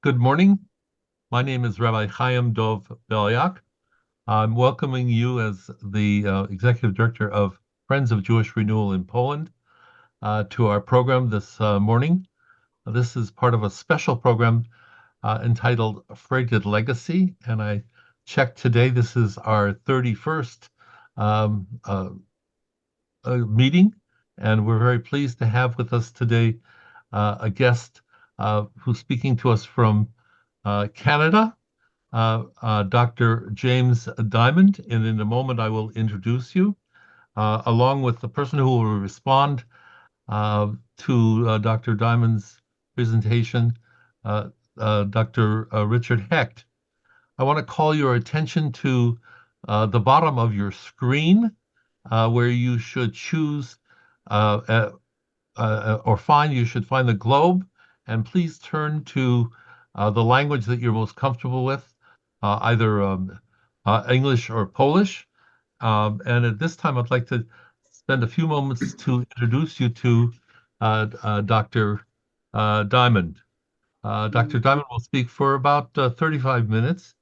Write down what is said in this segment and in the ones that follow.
Good morning. My name is Rabbi Chaim Dov Belyak. I'm welcoming you as the Executive Director of Friends of Jewish Renewal in Poland to our program this morning. This is part of a special program entitled Freighted Legacy, and I checked today. This is our 31st meeting, and we're very pleased to have with us today a guest who's speaking to us from Canada, Dr. James Diamond, and in a moment I will introduce you, along with the person who will respond to Dr. Diamond's presentation, Dr. Richard Hecht. I want to call your attention to the bottom of your screen, where you should choose you should find the globe, and please turn to the language that you're most comfortable with, either English or Polish. And at this time, I'd like to spend a few moments to introduce you to Dr. Diamond. Dr. Diamond will speak for about 35 minutes.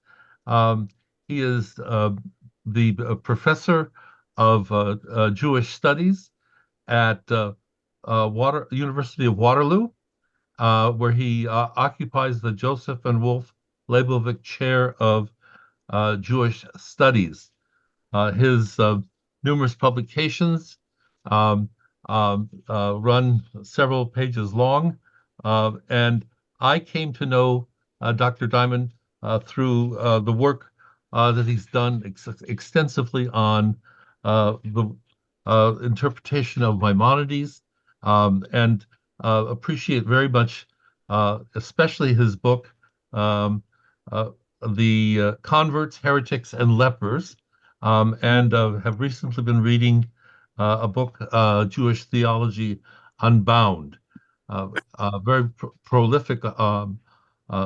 He is the professor of Jewish studies at University of Waterloo, where he occupies the Joseph and Wolf Lebovic Chair of Jewish Studies. His numerous publications run several pages long, and I came to know Dr. Diamond through the work that he's done extensively on the interpretation of Maimonides, and appreciate very much, especially his book, The Converts, Heretics, and Lepers, and have recently been reading a book, Jewish Theology Unbound. A very prolific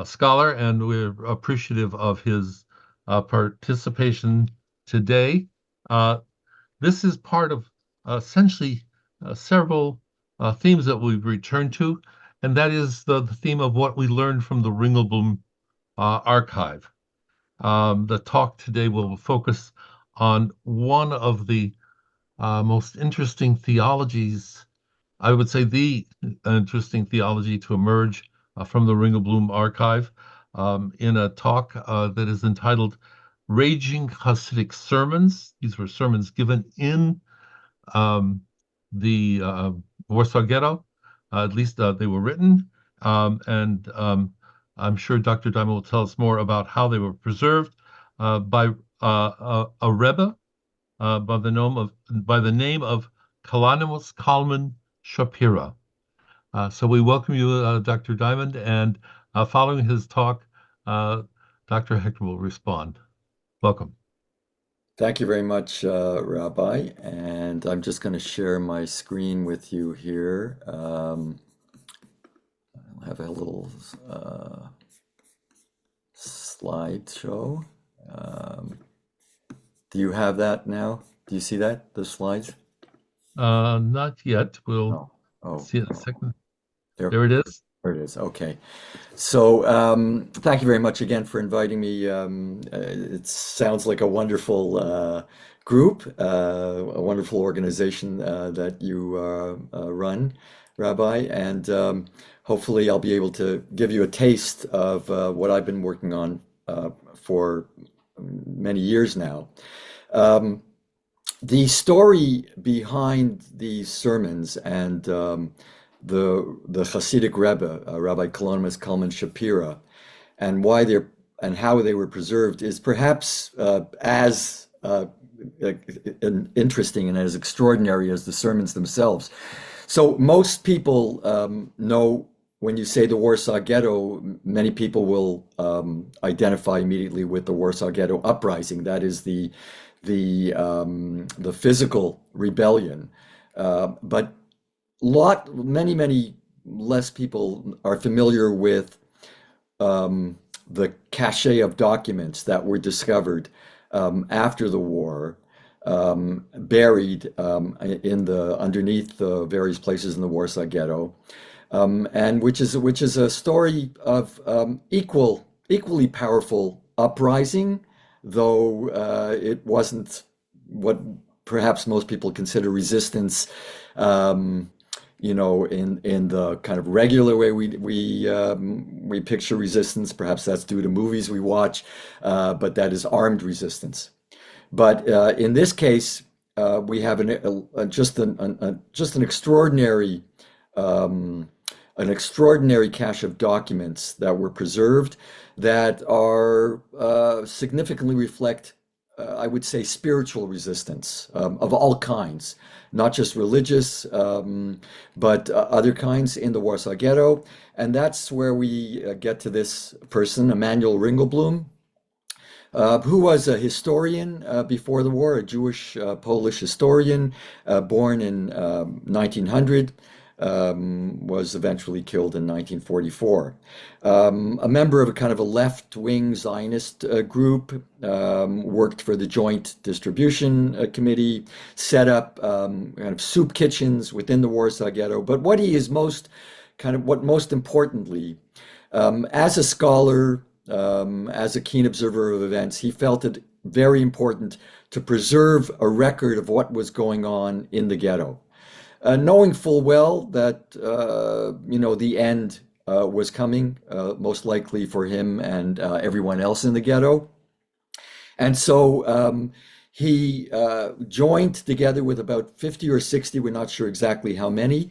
scholar, and we're appreciative of his participation today. This is part of essentially several themes that we've returned to, and that is the theme of what we learned from the Ringelblum archive. The talk today will focus on one of the most interesting theologies, I would say the interesting theology to emerge from the Ringelblum archive, in a talk that is entitled Raging Hassidic Sermons. These were sermons given in the Warsaw Ghetto. At least they were written. And I'm sure Dr. Diamond will tell us more about how they were preserved by a Rebbe by the name of Kalonymous Kalman Shapira. So we welcome you, Dr. Diamond, and following his talk, Dr. Hecht will respond. Welcome. Thank you very much, Rabbi. And I'm just going to share my screen with you here. I'll have a little slideshow. Do you have that now? Do you see that, the slides? Not yet. We'll see it in a second. There it is. There it is. Okay. So thank you very much again for inviting me. It sounds like a wonderful group, a wonderful organization that you run, Rabbi, and hopefully I'll be able to give you a taste of what I've been working on for many years now. The story behind these sermons and the Hassidic Rebbe, Rabbi Kalonymous Kalman Shapira, and how they were preserved is perhaps as interesting and as extraordinary as the sermons themselves. So most people know when you say the Warsaw Ghetto, many people will identify immediately with the Warsaw Ghetto uprising. That is the physical rebellion, but many less people are familiar with the cache of documents that were discovered after the war, buried underneath the various places in the Warsaw Ghetto, and which is a story of equally powerful uprising, though it wasn't what perhaps most people consider resistance. In the kind of regular way we picture resistance. Perhaps that's due to movies we watch, but that is armed resistance. But in this case, we have just an extraordinary cache of documents that were preserved that are significantly reflect, I would say, spiritual resistance of all kinds, not just religious, but other kinds in the Warsaw Ghetto. And that's where we get to this person, Emanuel Ringelblum, who was a historian before the war, a Jewish Polish historian, born in 1900. Was eventually killed in 1944. A member of a kind of a left-wing Zionist group, worked for the Joint Distribution Committee, set up kind of soup kitchens within the Warsaw Ghetto. But what most importantly, as a scholar, as a keen observer of events, he felt it very important to preserve a record of what was going on in the ghetto. Knowing full well that the end was coming, most likely for him and everyone else in the ghetto, and so he joined together with about 50 or 60, we're not sure exactly how many,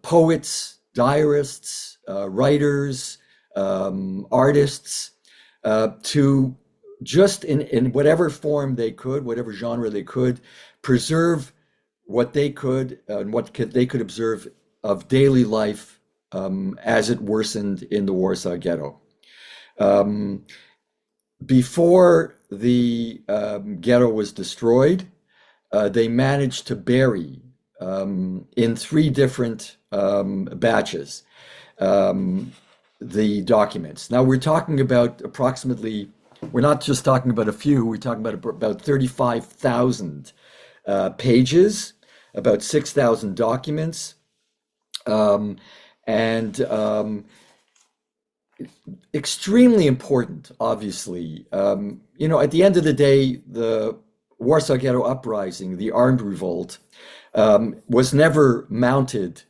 poets, diarists, writers, artists, to just in whatever form they could, whatever genre they could, preserve what they could and they could observe of daily life as it worsened in the Warsaw Ghetto. Before the ghetto was destroyed, they managed to bury in 3 different batches the documents. Now we're talking about we're not just talking about a few, we're talking about 35,000 pages, about 6,000 documents, and extremely important, obviously. At the end of the day, the Warsaw Ghetto uprising, the armed revolt, was never mounted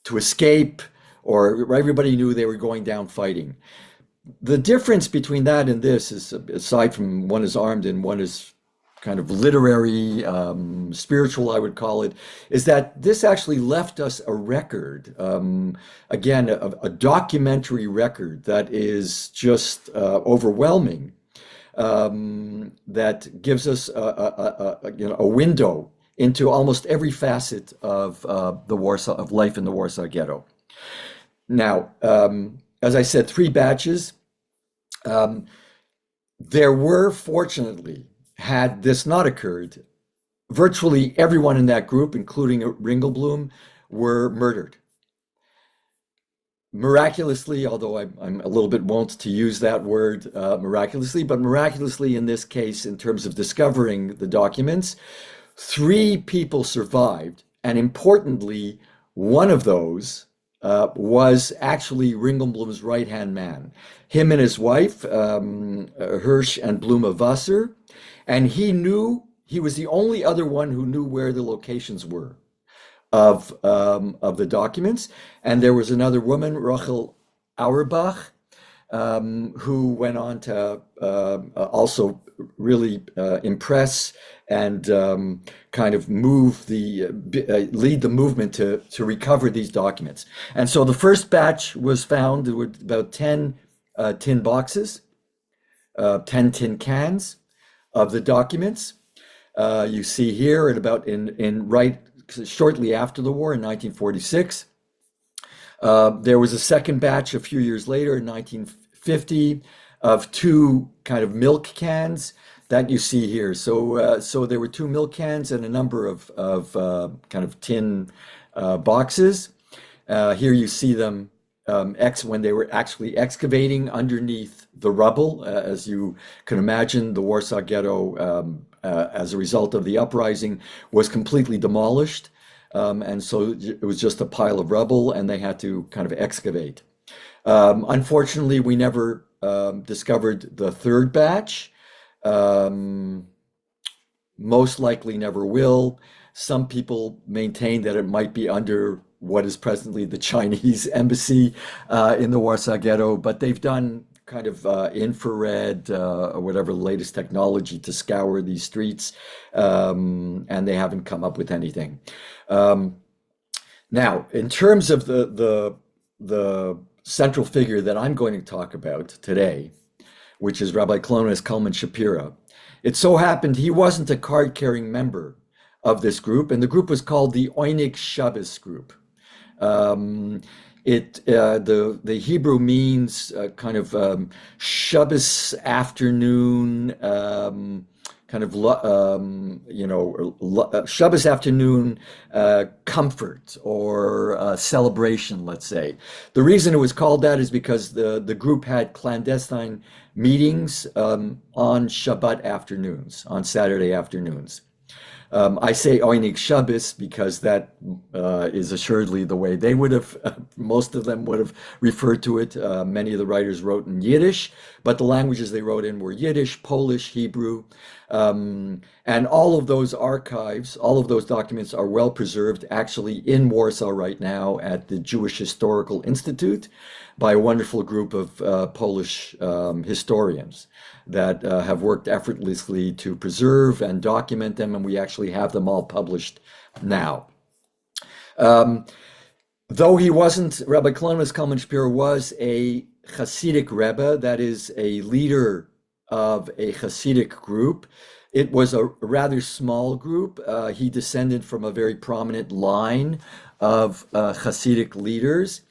to escape, or everybody knew they were going down fighting. The difference between that and this is, aside from one is armed and one is kind of literary, spiritual, I would call it, is that this actually left us a record, again, a documentary record that is just overwhelming, that gives us a window into almost every facet of life in the Warsaw Ghetto. Now, as I said, 3 batches. There were, fortunately, had this not occurred, virtually everyone in that group, including Ringelblum, were murdered. Miraculously, although I'm a little bit wont to use that word, miraculously, but miraculously in this case, in terms of discovering the documents, 3 people survived, and importantly, one of those was actually Ringelblum's right-hand man. Him and his wife, Hirsch and Bluma Wasser, and he was the only other one who knew where the locations were of the documents. And there was another woman, Rachel Auerbach, who went on to also really impress and kind of lead the movement to recover these documents. And so the first batch was found. There were about 10 tin boxes, 10 tin cans of the documents. You see here right shortly after the war in 1946. There was a second batch a few years later in 1950 of 2 kind of milk cans that you see here. So there were 2 milk cans and a number of kind of tin boxes. Here you see them when they were actually excavating underneath the rubble. As you can imagine, the Warsaw Ghetto, as a result of the uprising, was completely demolished. and so it was just a pile of rubble, and they had to kind of excavate. Unfortunately, we never discovered the third batch. Um, Most likely never will. Some people maintain that it might be under what is presently the Chinese embassy in the Warsaw Ghetto, but they've done kind of infrared or whatever the latest technology to scour these streets, and they haven't come up with anything. Um, Now, in terms of the central figure that I'm going to talk about today, which is Rabbi Kalonymous Kalman Shapira. It so happened he wasn't a card-carrying member of this group, and the group was called the Oneg Shabbat group. Um, the Hebrew means kind of Shabbos afternoon, kind of Shabbos afternoon comfort or celebration, let's say. The reason it was called that is because the group had clandestine meetings on Shabbat afternoons, on Saturday afternoons. I say Oneg Shabbos because that is assuredly the way they would have, most of them would have referred to it. Many of the writers wrote in Yiddish, but the languages they wrote in were Yiddish, Polish, Hebrew. And all of those archives, all of those documents are well preserved actually in Warsaw right now at the Jewish Historical Institute by a wonderful group of Polish historians that have worked effortlessly to preserve and document them, and we actually have them all published now. Though he wasn't, Rabbi Kalonymous Kalman Shapira was a Hassidic Rebbe, that is a leader of a Hasidic group. It was a rather small group. He descended from a very prominent line of Hasidic leaders.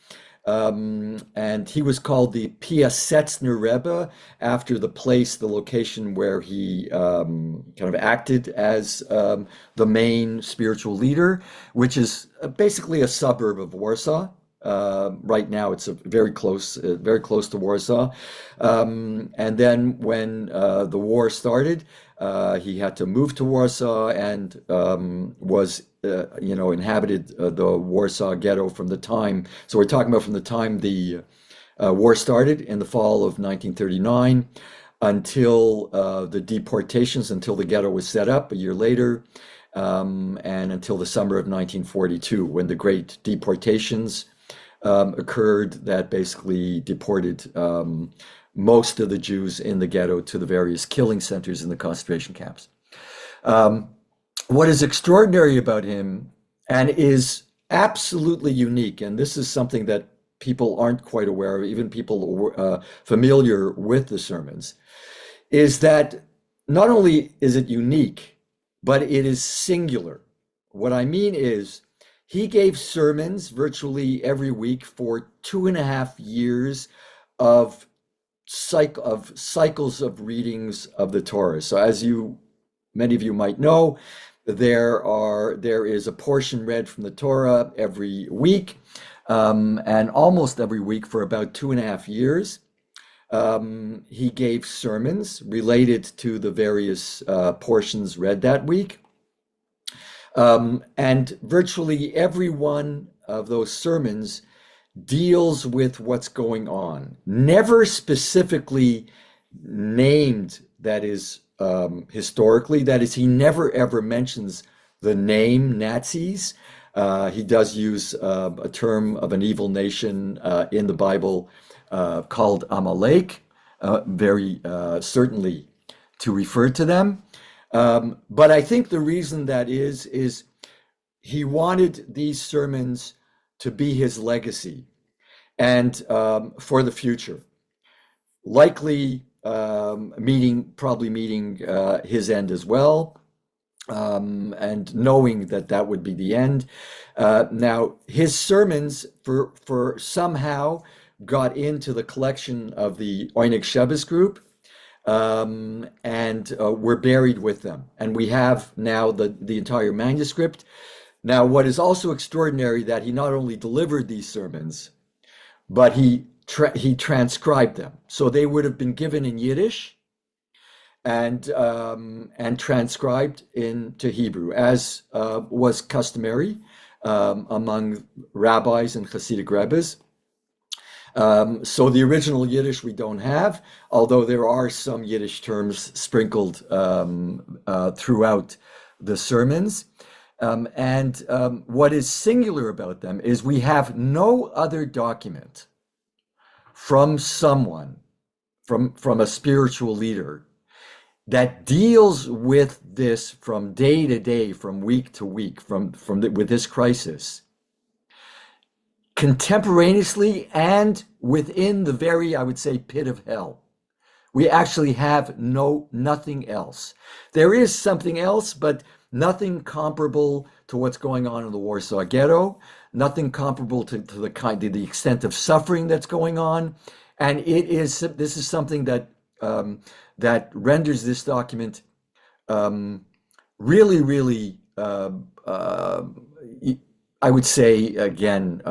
And he was called the Piaseczner Rebbe after the place, the location where he kind of acted as the main spiritual leader, which is basically a suburb of Warsaw. Right now, it's very close to Warsaw. And then when the war started, he had to move to Warsaw and was inhabited the Warsaw Ghetto from the time. So we're talking about from the time the war started in the fall of 1939 until the deportations, until the ghetto was set up a year later, and until the summer of 1942, when the great deportations occurred that basically deported most of the Jews in the ghetto to the various killing centers in the concentration camps. What is extraordinary about him and is absolutely unique, and this is something that people aren't quite aware of, even people familiar with the sermons, is that not only is it unique, but it is singular. What I mean is he gave sermons virtually every week for 2.5 years of cycles of readings of the Torah. So as many of you might know, there is a portion read from the Torah every week, and almost every week for about 2.5 years. He gave sermons related to the various portions read that week. And virtually every one of those sermons deals with what's going on, never specifically named, that is, historically, that is, he never ever mentions the name Nazis. He does use a term of an evil nation in the Bible called Amalek, very certainly to refer to them. But I think the reason that is he wanted these sermons to be his legacy and for the future, likely probably meeting his end as well, and knowing that would be the end. Now, his sermons for somehow got into the collection of the Oneg Shabbat group, and were buried with them. And we have now the entire manuscript. Now, what is also extraordinary that he not only delivered these sermons, but he transcribed them. So they would have been given in Yiddish and transcribed into Hebrew, as was customary among rabbis and Hasidic Rebbes. So the original Yiddish we don't have, although there are some Yiddish terms sprinkled throughout the sermons. What is singular about them is we have no other document from someone, from a spiritual leader, that deals with this from day to day, from week to week, with this crisis, contemporaneously and within the very, I would say, pit of hell. We actually have nothing else. There is something else, but nothing comparable to what's going on in the Warsaw Ghetto, nothing comparable to the extent of suffering that's going on. And this is something that that renders this document really, really, I would say again,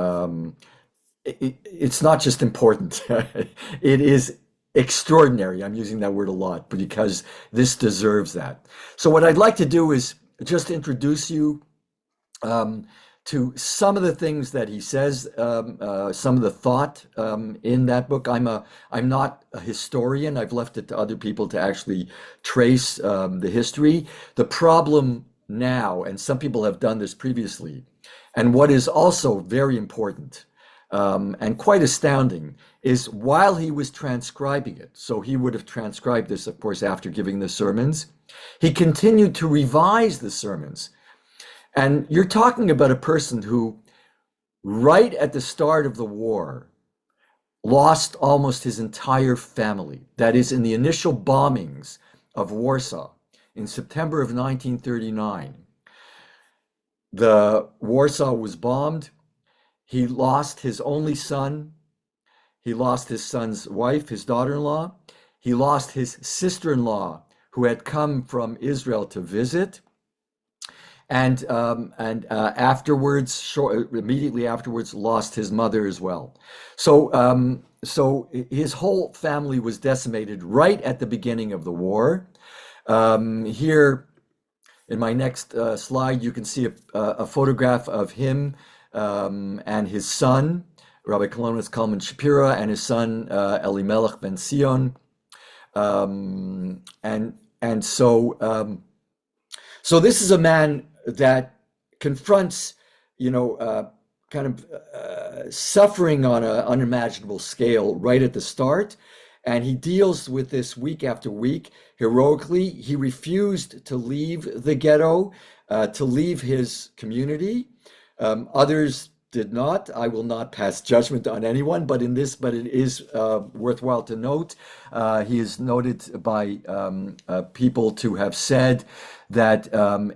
it's not just important. It is extraordinary. I'm using that word a lot because this deserves that. So what I'd like to do is just introduce you to some of the things that he says, some of the thought in that book. I'm not a historian. I've left it to other people to actually trace the history. The problem now, and some people have done this previously, and what is also very important and quite astounding is while he was transcribing it, so he would have transcribed this, of course, after giving the sermons, he continued to revise the sermons. And you're talking about a person who, right at the start of the war, lost almost his entire family. That is, in the initial bombings of Warsaw in September of 1939. The Warsaw was bombed. He lost his only son. He lost his son's wife, his daughter-in-law. He lost his sister-in-law, who had come from Israel to visit. And afterwards, immediately afterwards, lost his mother as well. So, so his whole family was decimated right at the beginning of the war. Here, in my next slide, you can see a photograph of him and his son, Rabbi Kalonymous Kalman Shapira, and his son Elimelech ben Sion. So this is a man that confronts, kind of suffering on an unimaginable scale right at the start. And he deals with this week after week heroically. He refused to leave the ghetto, to leave his community. Others did not. I will not pass judgment on anyone, but it is worthwhile to note. He is noted by people to have said that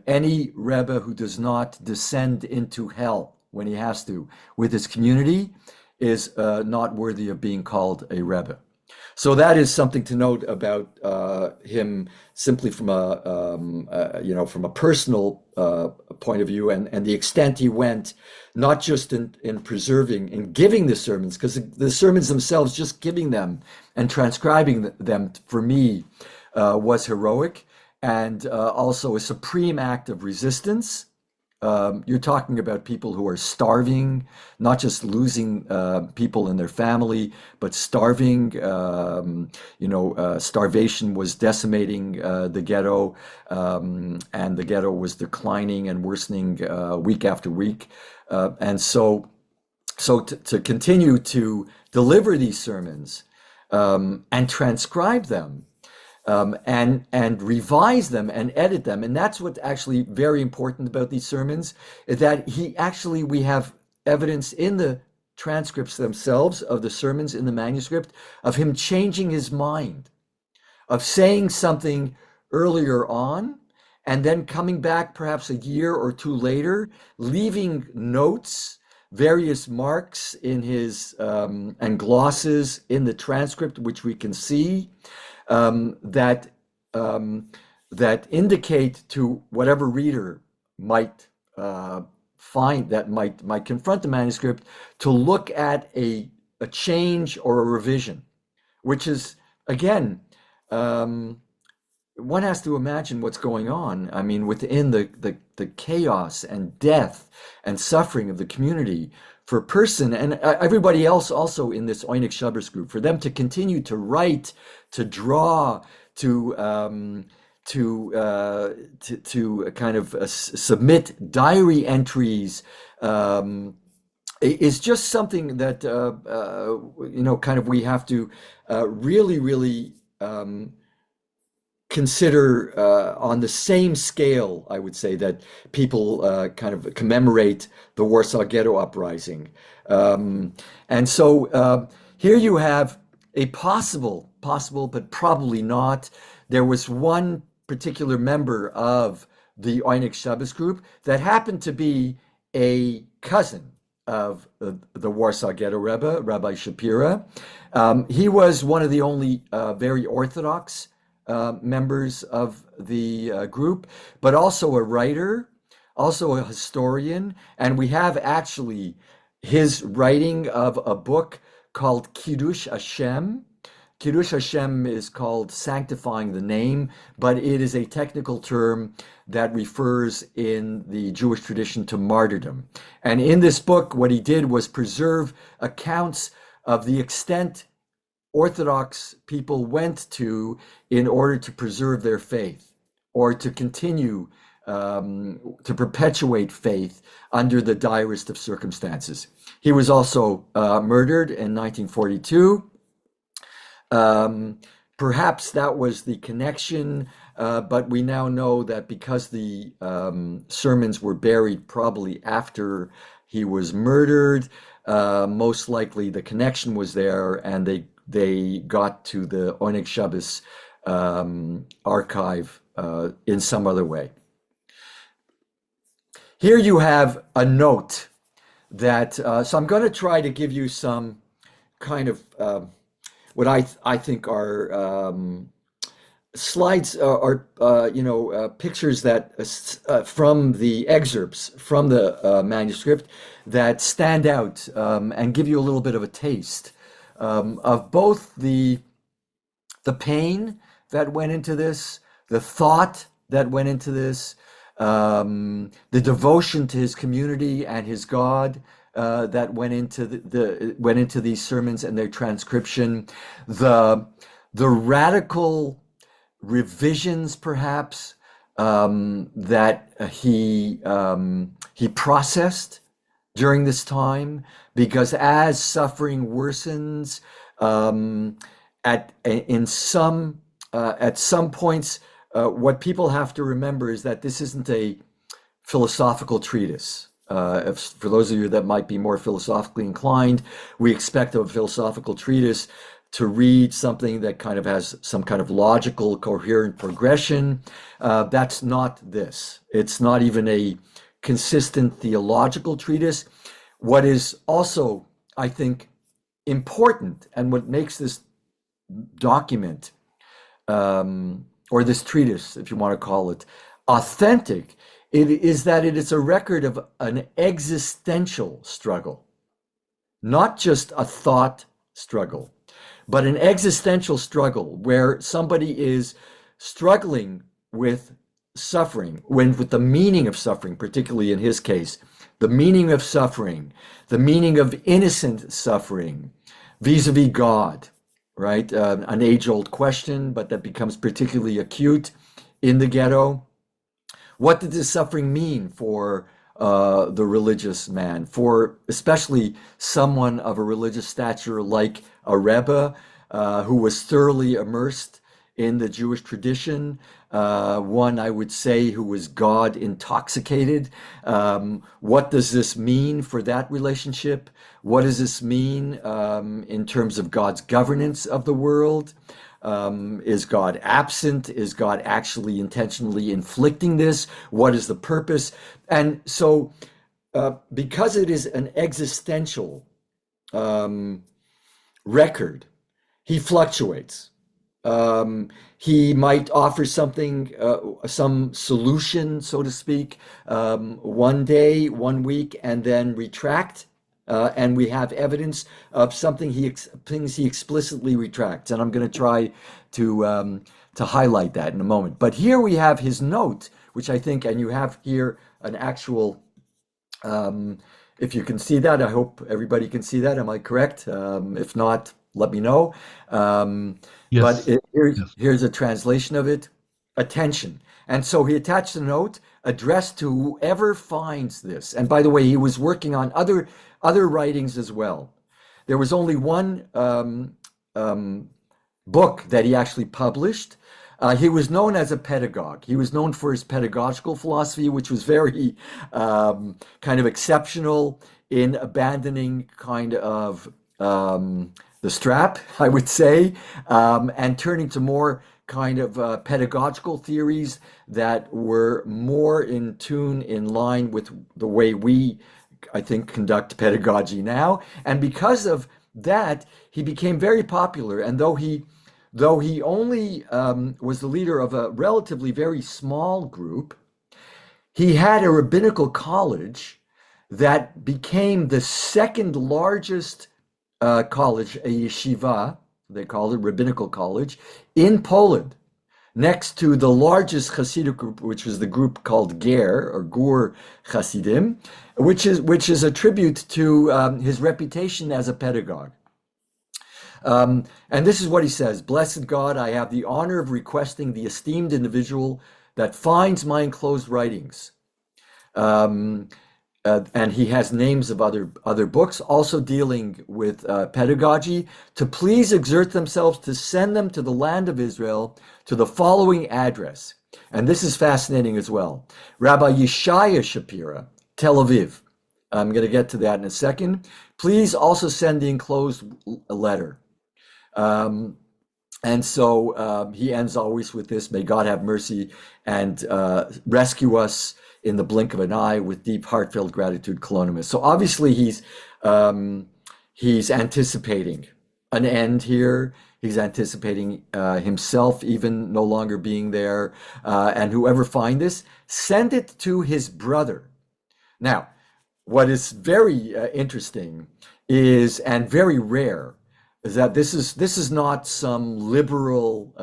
any Rebbe who does not descend into hell when he has to with his community is not worthy of being called a Rebbe. So that is something to note about him, simply from from a personal point of view, and the extent he went, not just in preserving and giving the sermons, because the sermons themselves, just giving them and transcribing them, for me, was heroic, and also a supreme act of resistance. You're talking about people who are starving, not just losing people in their family, but starving. Starvation was decimating the ghetto, and the ghetto was declining and worsening week after week. And so to continue to deliver these sermons and transcribe them, and revise them and edit them. And that's what's actually very important about these sermons, is that we have evidence in the transcripts themselves of the sermons in the manuscript of him changing his mind, of saying something earlier on, and then coming back perhaps a year or two later, leaving notes, various marks in his and glosses in the transcript, which we can see, that indicate to whatever reader might find, that might confront the manuscript, to look at a change or a revision, which is again one has to imagine what's going on. I mean, within the chaos and death and suffering of the community, for a person and everybody else also in this Oneg Shabbat group, for them to continue to write, to draw, to kind of submit diary entries, is just something that kind of we have to really consider on the same scale, I would say, that people kind of commemorate the Warsaw Ghetto uprising. And so here you have a possible, but probably not. There was one particular member of the Oneg Shabbat group that happened to be a cousin of the Warsaw Ghetto Rebbe, Rabbi Shapira. He was one of the only very Orthodox members of the group, but also a writer, also a historian. And we have actually his writing of a book called Kiddush Hashem. Kiddush Hashem is called sanctifying the name, but it is a technical term that refers in the Jewish tradition to martyrdom. And in this book, what he did was preserve accounts of the extent Orthodox people went to in order to preserve their faith or to continue to perpetuate faith under the direst of circumstances. He was also murdered in 1942. Perhaps that was the connection, but we now know that because the sermons were buried probably after he was murdered, most likely the connection was there, and they got to the Oneg Shabbat archive in some other way. Here you have a note that, so I'm going to try to give you some kind of what I think are slides or pictures that from the excerpts from the manuscript that stand out and give you a little bit of a taste of both the pain that went into this, the thought that went into this, the devotion to his community and his God that went into these sermons and their transcription, the radical revisions perhaps that he processed during this time, because as suffering worsens, at some points, what people have to remember is that this isn't a philosophical treatise. For those of you that might be more philosophically inclined, we expect a philosophical treatise to read something that kind of has some kind of logical, coherent progression. That's not this. It's not even a consistent theological treatise. What is also, I think, important, and what makes this document, or this treatise, if you want to call it, authentic, it is that it is a record of an existential struggle, not just a thought struggle, but an existential struggle where somebody is struggling with suffering, with the meaning of suffering, particularly in his case, the meaning of suffering, the meaning of innocent suffering vis-a-vis God, right? An age-old question, but that becomes particularly acute in the ghetto. What did this suffering mean for the religious man, for especially someone of a religious stature like a Rebbe, who was thoroughly immersed in the Jewish tradition, one, I would say, who was God intoxicated? What does this mean for that relationship? What does this mean in terms of God's governance of the world? Is God absent? Is God actually intentionally inflicting this? What is the purpose? And so, because it is an existential record, he fluctuates. He might offer something, some solution, so to speak, one day, one week, and then retract and we have evidence of things he explicitly retracts. And I'm going to try to highlight that in a moment. But here we have his note, which I think, and you have here an actual. If you can see that, I hope everybody can see that. Am I correct? If not, let me know. But Yes. Yes. here's a translation of it. Attention. And so he attached a note addressed to whoever finds this. And by the way, he was working on other writings as well. There was only one book that he actually published. He was known as a pedagogue. He was known for his pedagogical philosophy, which was very kind of exceptional in abandoning kind of the strap, I would say, and turning to more kind of pedagogical theories that were more in tune, in line with the way we, I think, conduct pedagogy now. And because of that, he became very popular. And though he only was the leader of a relatively very small group, he had a rabbinical college that became the second largest college, a yeshiva, they called it rabbinical college, in Poland, next to the largest Hasidic group, which was the group called Ger or Gur Hasidim, which is a tribute to his reputation as a pedagogue. And this is what he says: "Blessed God, I have the honor of requesting the esteemed individual that finds my enclosed writings." And he has names of other books also dealing with pedagogy, to please exert themselves to send them to the land of Israel to the following address. And this is fascinating as well: Rabbi Yeshaya Shapira, Tel Aviv. I'm going to get to that in a second. Please also send the enclosed letter. And so he ends always with this: "May God have mercy and rescue us in the blink of an eye with deep heartfelt gratitude, Kalonymus." So obviously he's anticipating an end here. He's anticipating himself even no longer being there. And whoever find this, send it to his brother. Now, what is very interesting is, and very rare, is that this is not some liberal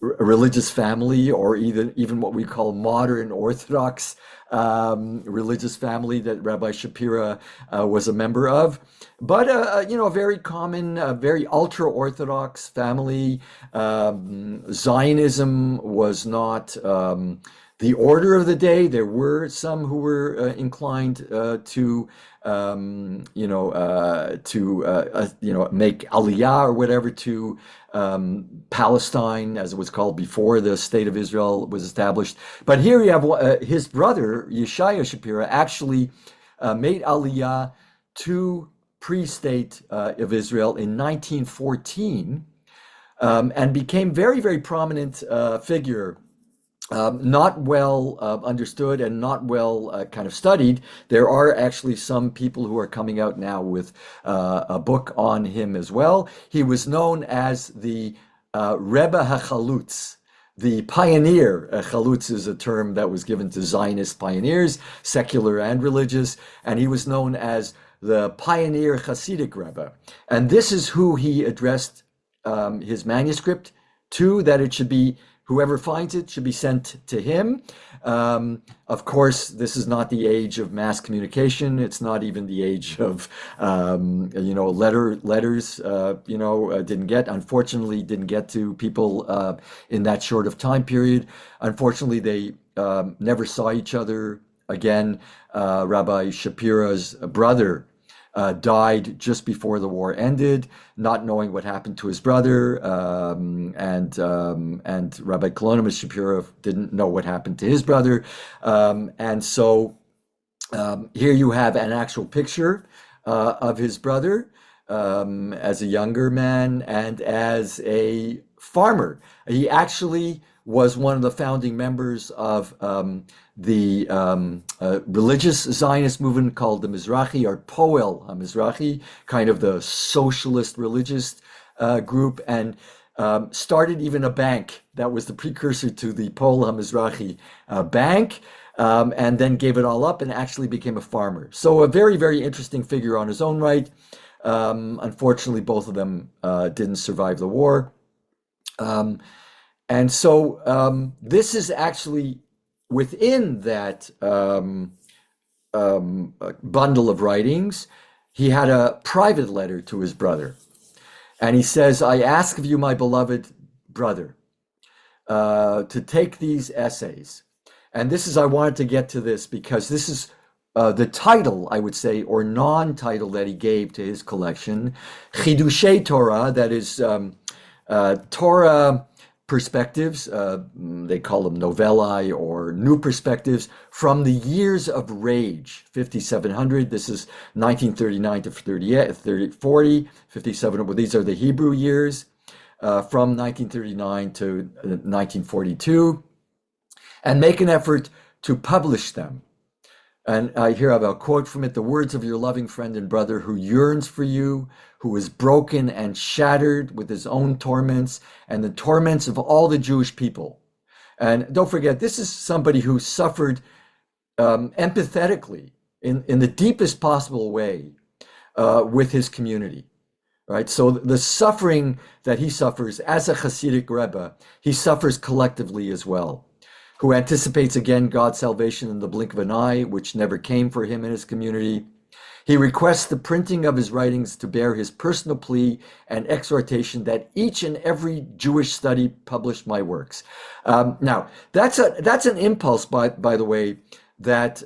religious family, or even what we call modern Orthodox religious family that Rabbi Shapira was a member of, but a very common, very ultra-Orthodox family. Zionism was not the order of the day. There were some who were inclined to make aliyah or whatever to Palestine, as it was called before the state of Israel was established. But here you have his brother, Yeshaya Shapira, actually made aliyah to pre-state of Israel in 1914, and became very, very prominent figure. Not well understood and not well kind of studied. There are actually some people who are coming out now with a book on him as well. He was known as the Rebbe HaChalutz, the pioneer. Chalutz is a term that was given to Zionist pioneers, secular and religious, and he was known as the pioneer Hassidic Rebbe. And this is who he addressed his manuscript to, that it should be, whoever finds it should be sent to him. Of course, this is not the age of mass communication. It's not even the age of, letters, unfortunately, didn't get to people in that short of time period. Unfortunately, they never saw each other again. Rabbi Shapira's brother died just before the war ended, not knowing what happened to his brother, and Rabbi Kalonymous Shapira didn't know what happened to his brother, and so here you have an actual picture of his brother as a younger man and as a farmer. He actually was one of the founding members of the religious Zionist movement called the Mizrahi, or Poel HaMizrahi, kind of the socialist religious group, and started even a bank that was the precursor to the Poel HaMizrahi bank. and then gave it all up and actually became a farmer. So a very, very interesting figure on his own right. Unfortunately, both of them didn't survive the war. And so this is actually within that bundle of writings. He had a private letter to his brother. And he says, I ask of you, my beloved brother, to take these essays. And this is, I wanted to get to this because this is the title, I would say, or non-title that he gave to his collection, Chidushei Torah, that is Torah perspectives, they call them novellae or new perspectives from the years of rage, 5700. This is 1939 to 40, 57. Well, these are the Hebrew years from 1939 to 1942, and make an effort to publish them. And I here have a quote from it: the words of your loving friend and brother who yearns for you, who is broken and shattered with his own torments and the torments of all the Jewish people. And don't forget, this is somebody who suffered empathetically in the deepest possible way with his community, right? So the suffering that he suffers as a Hassidic Rebbe, he suffers collectively as well, who anticipates again God's salvation in the blink of an eye, which never came for him and his community. He requests the printing of his writings to bear his personal plea and exhortation that each and every Jewish study publish my works. Now, that's an impulse, by the way, that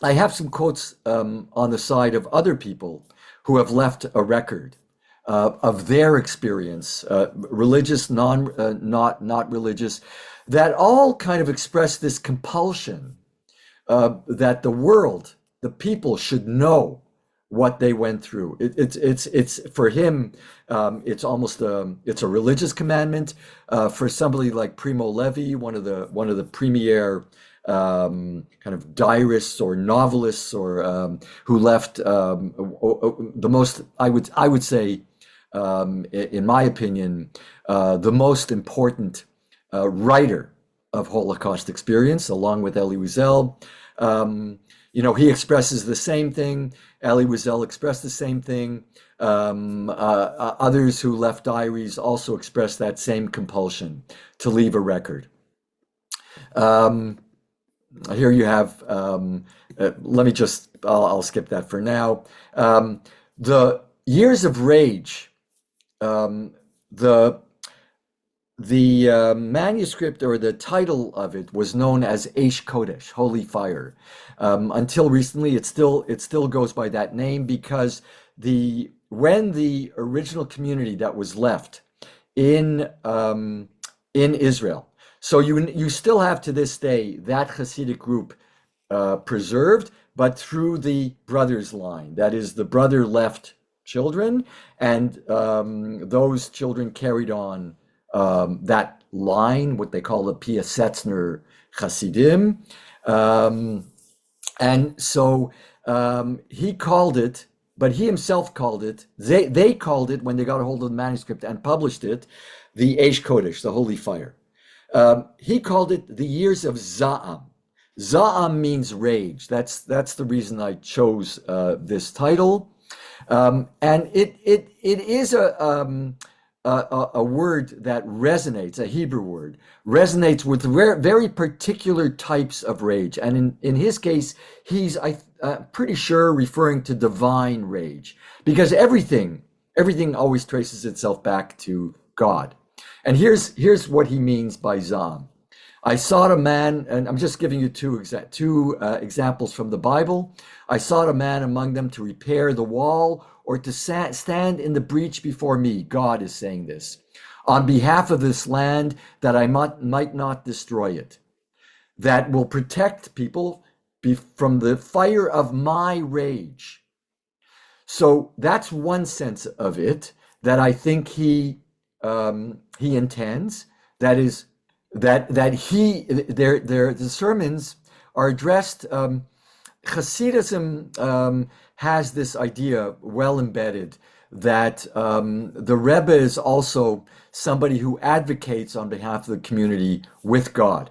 I have some quotes on the side of other people who have left a record of their experience, religious, not religious, that all kind of express this compulsion that the world, the people, should know what they went through. It's for him, it's almost it's a religious commandment. For somebody like Primo Levi, one of the premier kind of diarists or novelists, or who left the most, I would say, in my opinion, the most important writer of Holocaust experience, along with Elie Wiesel. He expresses the same thing. Elie Wiesel expressed the same thing. Others who left diaries also expressed that same compulsion to leave a record. Here you have, let me just, I'll skip that for now. The Years of Rage, the manuscript, or the title of it, was known as Eish Kodesh, Holy Fire. Until recently, it still goes by that name, because when the original community that was left in Israel, so you still have to this day that Hasidic group preserved, but through the brothers line. That is, the brother left children, and those children carried on that line, what they call the Piaseczner Hasidim. And so he called it, but he himself called it, they called it, when they got a hold of the manuscript and published it, the Eish Kodesh, the Holy Fire. He called it the Years of Za'am. Za'am means rage. That's the reason I chose this title. And it is a word that resonates, a Hebrew word, resonates with very particular types of rage. And in his case, he's pretty sure referring to divine rage, because everything always traces itself back to God. And here's what he means by Zam. I sought a man, and I'm just giving you two examples from the Bible. I sought a man among them to repair the wall, or to stand in the breach before me. God is saying this, on behalf of this land, that I might not destroy it, that will protect people from the fire of my rage. So that's one sense of it that I think he intends. That is, that the sermons are addressed. Hasidism has this idea well embedded that the Rebbe is also somebody who advocates on behalf of the community with God.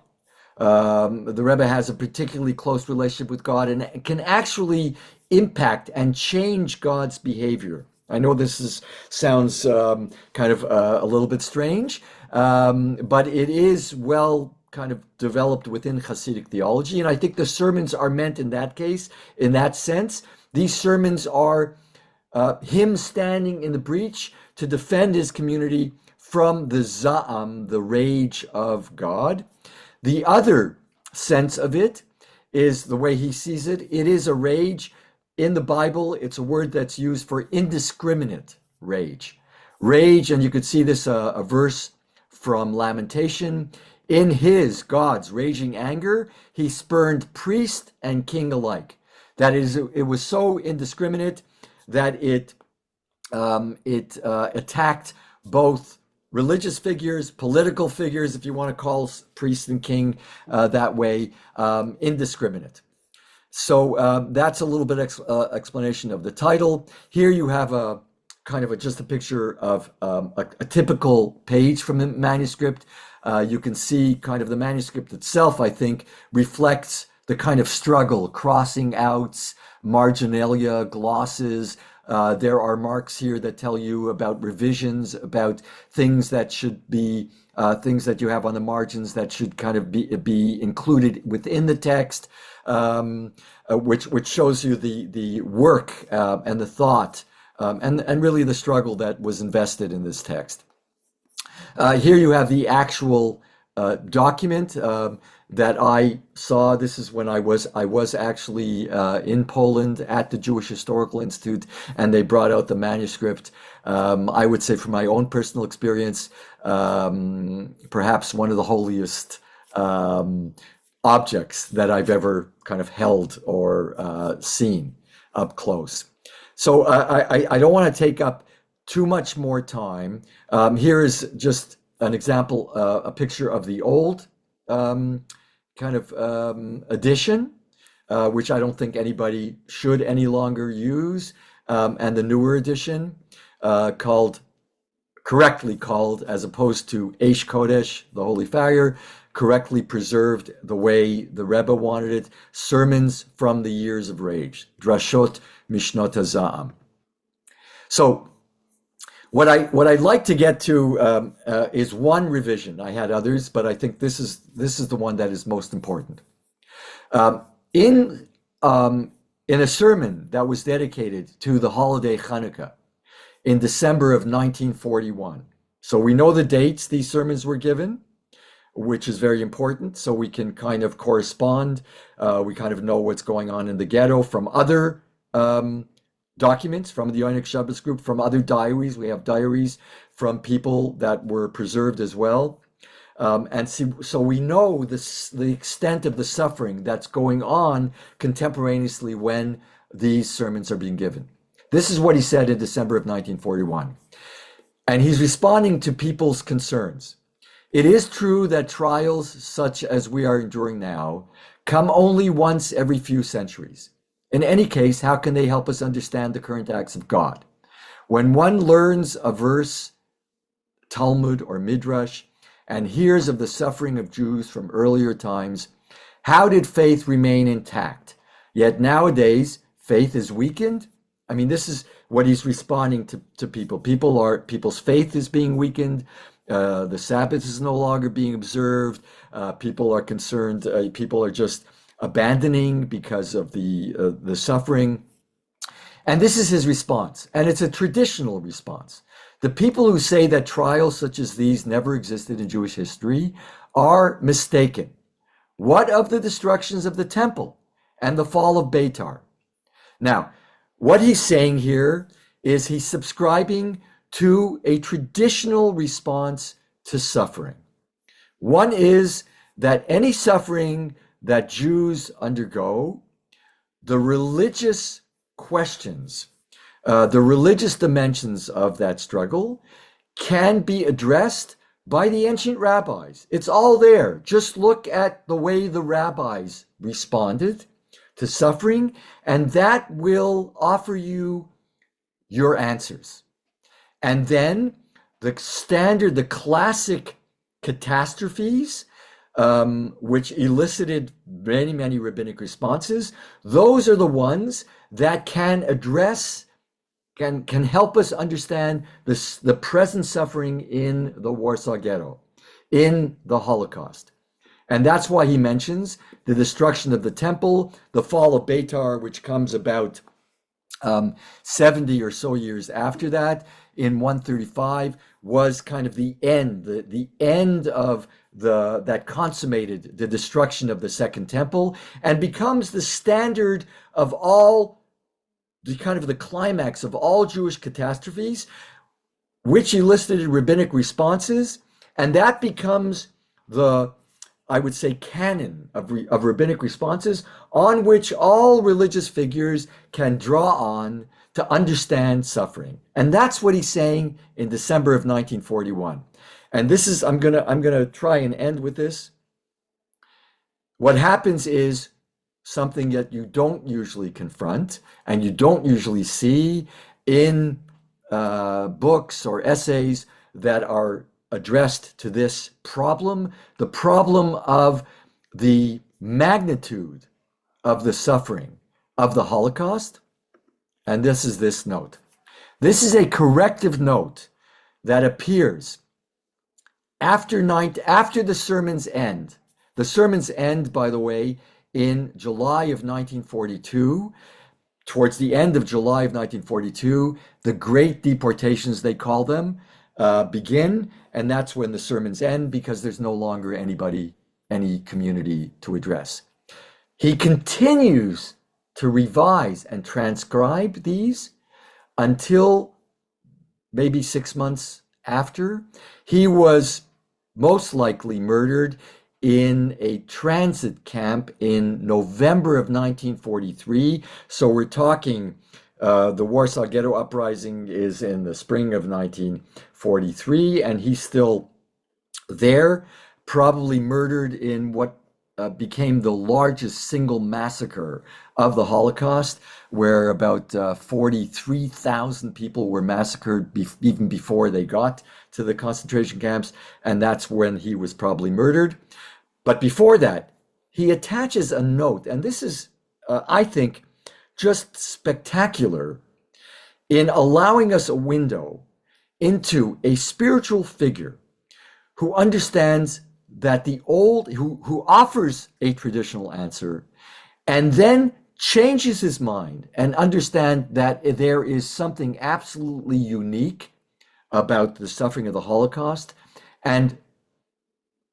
The Rebbe has a particularly close relationship with God and can actually impact and change God's behavior. I know sounds kind of a little bit strange, but it is well kind of developed within Hasidic theology. And I think the sermons are meant in that case, in that sense. These sermons are him standing in the breach to defend his community from the za'am, the rage of God. The other sense of it is the way he sees it. It is a rage. In the Bible, it's a word that's used for indiscriminate rage. Rage, and you could see this a verse from Lamentation. In God's raging anger, he spurned priest and king alike. That is, it was so indiscriminate that it attacked both religious figures, political figures, if you want to call priest and king that way, indiscriminate. So that's a little bit explanation of the title. Here you have a kind of just a picture of a typical page from the manuscript. You can see kind of the manuscript itself, I think, reflects the kind of struggle, crossing outs, marginalia, glosses. There are marks here that tell you about revisions, about things that should be, things that you have on the margins that should kind of be included within the text, which shows you the work and the thought and really the struggle that was invested in this text. Here you have the actual document that I saw. This is when I was actually in Poland at the Jewish Historical Institute, and they brought out the manuscript. I would say, from my own personal experience, perhaps one of the holiest objects that I've ever kind of held or seen up close. So I don't want to take up too much more time. Here is just an example, a picture of the old kind of edition, which I don't think anybody should any longer use, and the newer edition, correctly called, as opposed to Eish Kodesh, the Holy Fire, correctly preserved the way the Rebbe wanted it, Sermons from the Years of Rage, Drashot Mishnot HaZa'am. So what I'd like to get to is one revision. I had others, but I think this is the one that is most important. In a sermon that was dedicated to the holiday Hanukkah in December of 1941. So we know the dates these sermons were given, which is very important, so we can kind of correspond. We kind of know what's going on in the ghetto from other documents from the Oneg Shabbat group, from other diaries. We have diaries from people that were preserved as well. So we know the extent of the suffering that's going on contemporaneously when these sermons are being given. This is what he said in December of 1941. And he's responding to people's concerns. It is true that trials such as we are enduring now come only once every few centuries. In any case, how can they help us understand the current acts of God? When one learns a verse, Talmud or Midrash, and hears of the suffering of Jews from earlier times, how did faith remain intact? Yet nowadays, faith is weakened. I mean, this is what he's responding to people. People's faith is being weakened. The Sabbath is no longer being observed. People are concerned. People are just abandoning because of the suffering. And this is his response. And it's a traditional response. The people who say that trials such as these never existed in Jewish history are mistaken. What of the destructions of the temple and the fall of Beitar? Now, what he's saying here is he's subscribing to a traditional response to suffering. One is that any suffering that Jews undergo, the religious questions, the religious dimensions of that struggle can be addressed by the ancient rabbis. It's all there. Just look at the way the rabbis responded to suffering, and that will offer you your answers. And then the classic catastrophes, which elicited many, many rabbinic responses. Those are the ones that can address, can help us understand this, the present suffering in the Warsaw Ghetto, in the Holocaust. And that's why he mentions the destruction of the temple, the fall of Beitar, which comes about 70 or so years after that, in 135, was kind of the end, the end of that consummated the destruction of the Second Temple, and becomes the standard of all, the kind of the climax of all Jewish catastrophes, which elicited rabbinic responses, and that becomes the, I would say, canon of rabbinic responses on which all religious figures can draw on to understand suffering. And that's what he's saying in December of 1941. And this is, I'm gonna try and end with this. What happens is something that you don't usually confront and you don't usually see in books or essays that are addressed to this problem, the problem of the magnitude of the suffering of the Holocaust. And this is this note. This is a corrective note that appears after the sermons end. The sermons end, by the way, in July of 1942. Towards the end of July of 1942, the great deportations, they call them, begin, and that's when the sermons end, because there's no longer any community to address. He continues to revise and transcribe these until maybe 6 months after. He was most likely murdered in a transit camp in November of 1943. So we're talking, the Warsaw Ghetto uprising is in the spring of 1943, and he's still there, probably murdered in what became the largest single massacre of the Holocaust, where about 43,000 people were massacred even before they got to the concentration camps, and that's when he was probably murdered. But before that, he attaches a note, and this is, I think, just spectacular in allowing us a window into a spiritual figure who understands that who offers a traditional answer and then changes his mind and understand that there is something absolutely unique about the suffering of the Holocaust, and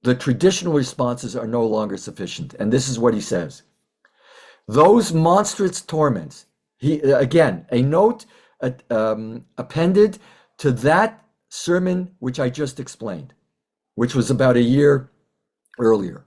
the traditional responses are no longer sufficient. And this is what he says. Those monstrous torments, again, a note appended to that sermon which I just explained, which was about a year earlier.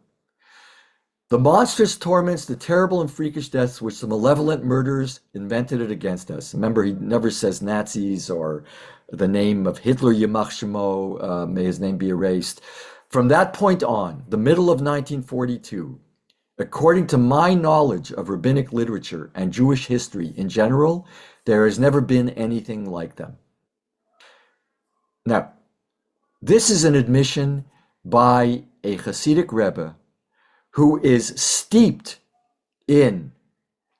The monstrous torments, the terrible and freakish deaths which the malevolent murderers invented it against us. Remember, he never says Nazis or the name of Hitler, Yamach Shemo, may his name be erased. From that point on, the middle of 1942, according to my knowledge of rabbinic literature and Jewish history in general, there has never been anything like them. Now, this is an admission by a Hassidic Rebbe who is steeped in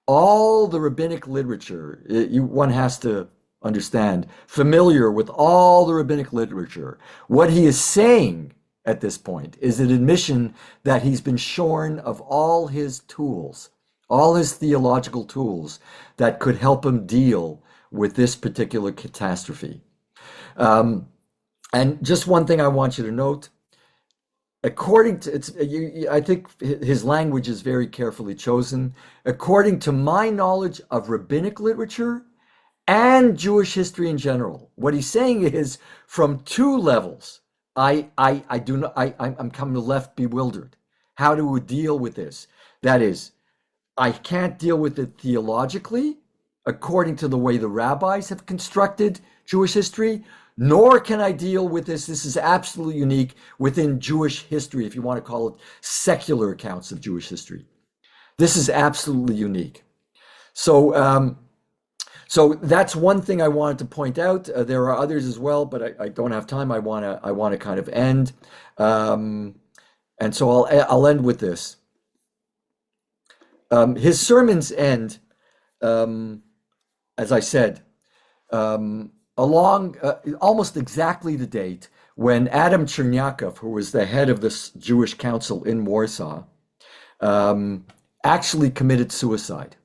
all the rabbinic literature. One has to understand, familiar with all the rabbinic literature. What he is saying at this point is an admission that he's been shorn of all his tools, all his theological tools that could help him deal with this particular catastrophe. And just one thing I want you to note, according to, I think his language is very carefully chosen. According to my knowledge of rabbinic literature and Jewish history in general, what he's saying is, from two levels, I'm kind of left bewildered. How do we deal with this? That is, I can't deal with it theologically, according to the way the rabbis have constructed Jewish history, nor can I deal with this. This is absolutely unique within Jewish history, if you want to call it secular accounts of Jewish history. This is absolutely unique. So, so that's one thing I wanted to point out. There are others as well, but I don't have time. I want to kind of end. And And so I'll end with this. His sermons end, as I said, along almost exactly the date when Adam Chernyakov, who was the head of this Jewish council in Warsaw, actually committed suicide.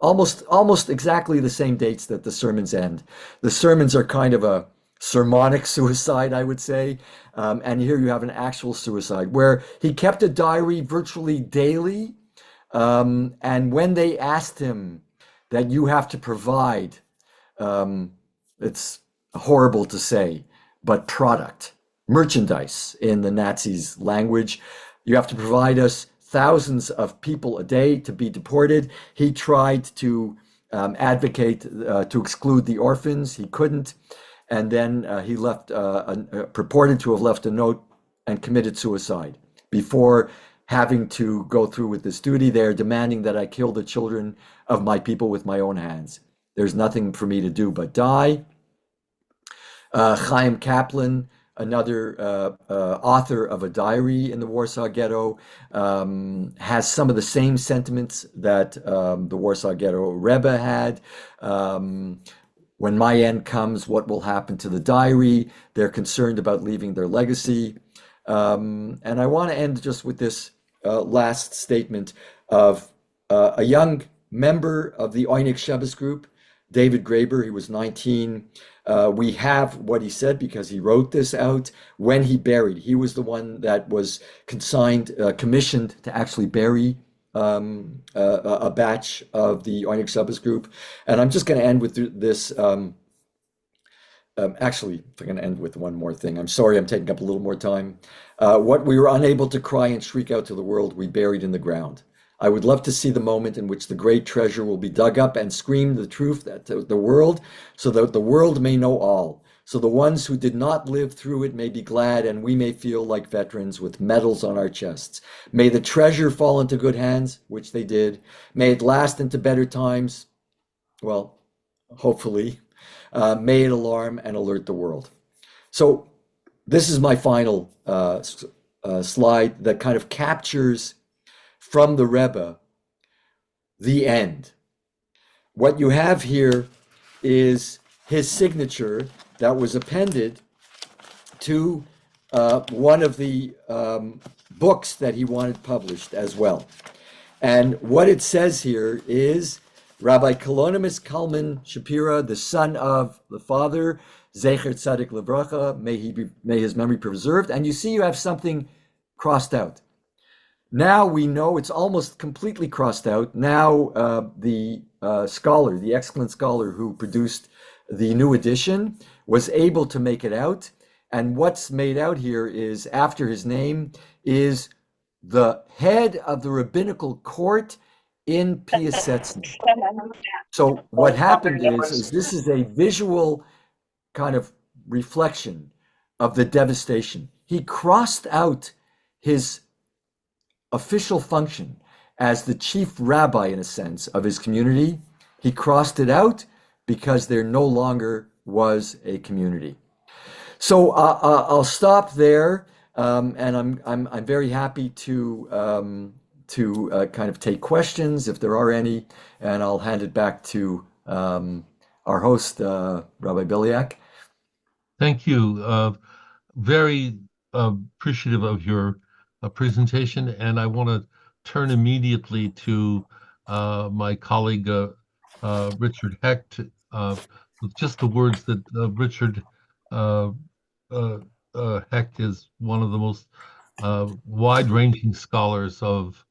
Almost exactly the same dates that the sermons end. The sermons are kind of a sermonic suicide, I would say. And here you have an actual suicide where he kept a diary virtually daily. And when they asked him that you have to provide, it's horrible to say, but product, merchandise in the Nazis' language, you have to provide us thousands of people a day to be deported. He tried to advocate to exclude the orphans. He couldn't. And then he left, purported to have left a note and committed suicide before having to go through with this duty. They are demanding that I kill the children of my people with my own hands. There's nothing for me to do but die. Chaim Kaplan, another author of a diary in the Warsaw Ghetto, has some of the same sentiments that the Warsaw Ghetto Rebbe had. When my end comes, what will happen to the diary? They're concerned about leaving their legacy. And I want to end just with this last statement of a young member of the Oneg Shabbat group, David Graeber. He was 19. We have what he said because he wrote this out when he buried. He was the one that was commissioned to actually bury a batch of the Oneg Shabbat group. And I'm just going to end with this. Actually, I'm going to end with one more thing. I'm sorry I'm taking up a little more time. What we were unable to cry and shriek out to the world, we buried in the ground. I would love to see the moment in which the great treasure will be dug up and scream the truth to the world, so that the world may know all. So the ones who did not live through it may be glad, and we may feel like veterans with medals on our chests. May the treasure fall into good hands, which they did. May it last into better times. Well, hopefully. May it alarm and alert the world. So this is my final slide that kind of captures from the Rebbe the end. What you have here is his signature that was appended to one of the books that he wanted published as well. And what it says here is Rabbi Kalonymous Kalman Shapira, the son of the father, Zecher Tzadik Livracha, may his memory be preserved. And you see you have something crossed out. Now we know it's almost completely crossed out. Now the scholar, the excellent scholar who produced the new edition, was able to make it out. And what's made out here is, after his name, is the head of the rabbinical court in Piaseczner. So what happened is this is a visual kind of reflection of the devastation. He crossed out his official function as the chief rabbi, in a sense, of his community. He crossed it out because there no longer was a community. So I'll stop there, and I'm very happy to kind of take questions if there are any, and I'll hand it back to our host, Rabbi Biliak. Thank you. Very appreciative of your presentation, and I want to turn immediately to my colleague Richard Hecht with just the words that Richard Hecht is one of the most wide-ranging scholars of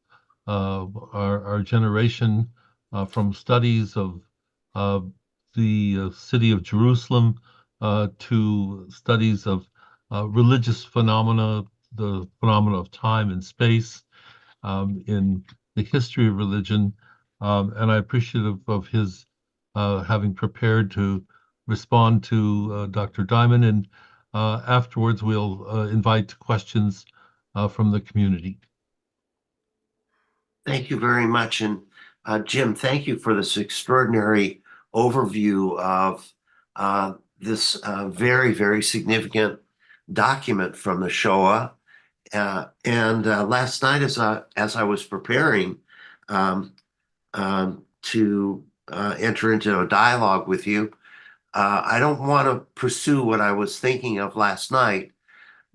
our generation, from studies of the city of Jerusalem to studies of religious phenomena, the phenomena of time and space, in the history of religion. And I'm appreciative of his having prepared to respond to Dr. Diamond. And afterwards, we'll invite questions from the community. Thank you very much. And Jim, thank you for this extraordinary overview of this very, very significant document from the Shoah And last night, as I was preparing um, to enter into a dialogue with you, I don't want to pursue what I was thinking of last night,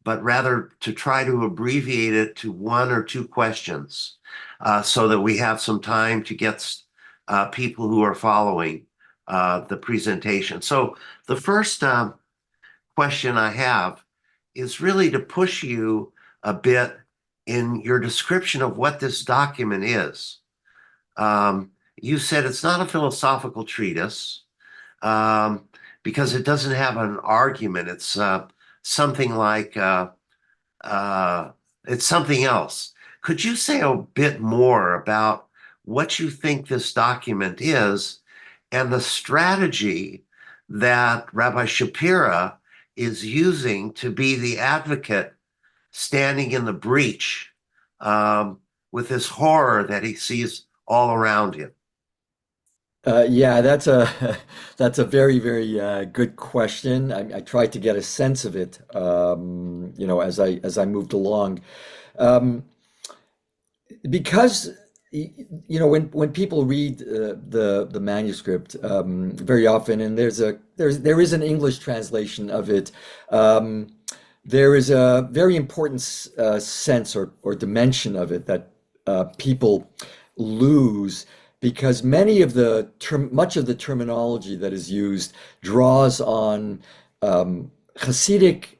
but rather to try to abbreviate it to one or two questions, so that we have some time to get people who are following the presentation. So the first question I have is really to push you a bit in your description of what this document is. You said it's not a philosophical treatise, um, because it doesn't have an argument. It's something like it's something else. Could you say a bit more about what you think this document is and the strategy that Rabbi Shapira is using to be the advocate standing in the breach, with this horror that he sees all around him? Yeah, that's a that's a very, very good question. I tried to get a sense of it, as I moved along. Um, because when people read the manuscript, very often, and there is an English translation of it. There is a very important sense or dimension of it that people lose because much of the terminology that is used draws on Hasidic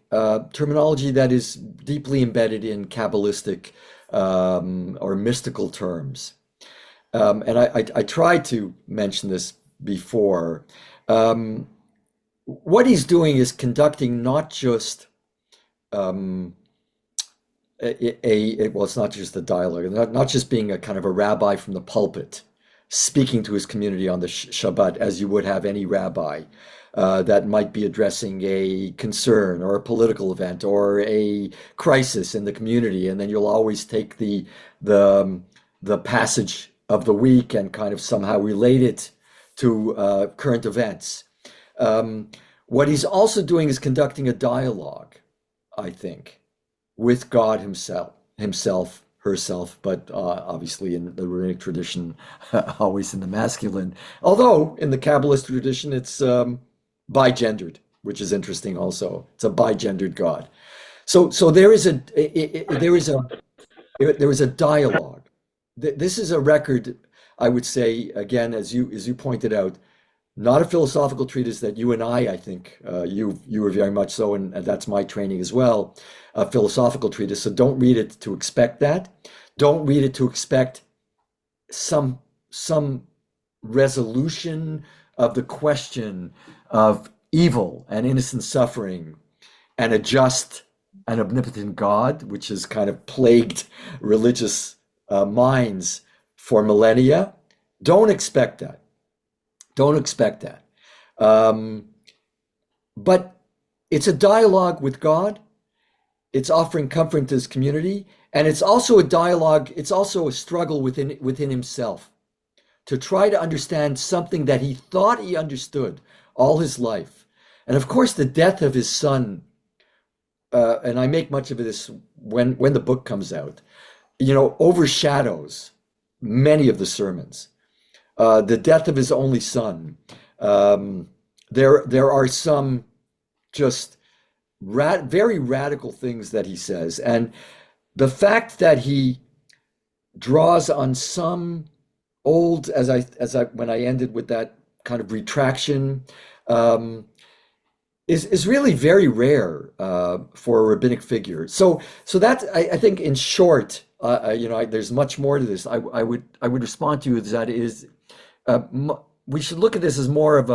terminology that is deeply embedded in Kabbalistic or mystical terms. And I tried to mention this before. What he's doing is conducting not just um, well, it's not just a dialogue, not just being a kind of a rabbi from the pulpit, speaking to his community on the Shabbat as you would have any rabbi that might be addressing a concern or a political event or a crisis in the community, and then you'll always take the the passage of the week and kind of somehow relate it to current events. Um, what he's also doing is conducting a dialogue, I think, with God himself, herself, but obviously in the rabbinic tradition, always in the masculine. Although in the Kabbalist tradition, it's bigendered, which is interesting. Also, it's a bigendered God. So there is a dialogue. This is a record, I would say, again, as you pointed out, not a philosophical treatise that you and I think you were very much so, and that's my training as well, a philosophical treatise. So don't read it to expect that. Don't read it to expect some resolution of the question of evil and innocent suffering and a just and omnipotent God, which has kind of plagued religious minds for millennia. Don't expect that. Don't expect that. Um, but it's a dialogue with God. It's offering comfort to his community. And it's also a dialogue, it's also a struggle within himself to try to understand something that he thought he understood all his life. And of course, the death of his son, and I make much of this when the book comes out, overshadows many of the sermons. The death of his only son. There are some just very radical things that he says, and the fact that he draws on some old, as I when I ended with that kind of retraction, um, is really very rare for a rabbinic figure. So that I think in short, there's much more to this. I would respond to you that is. We should look at this as more of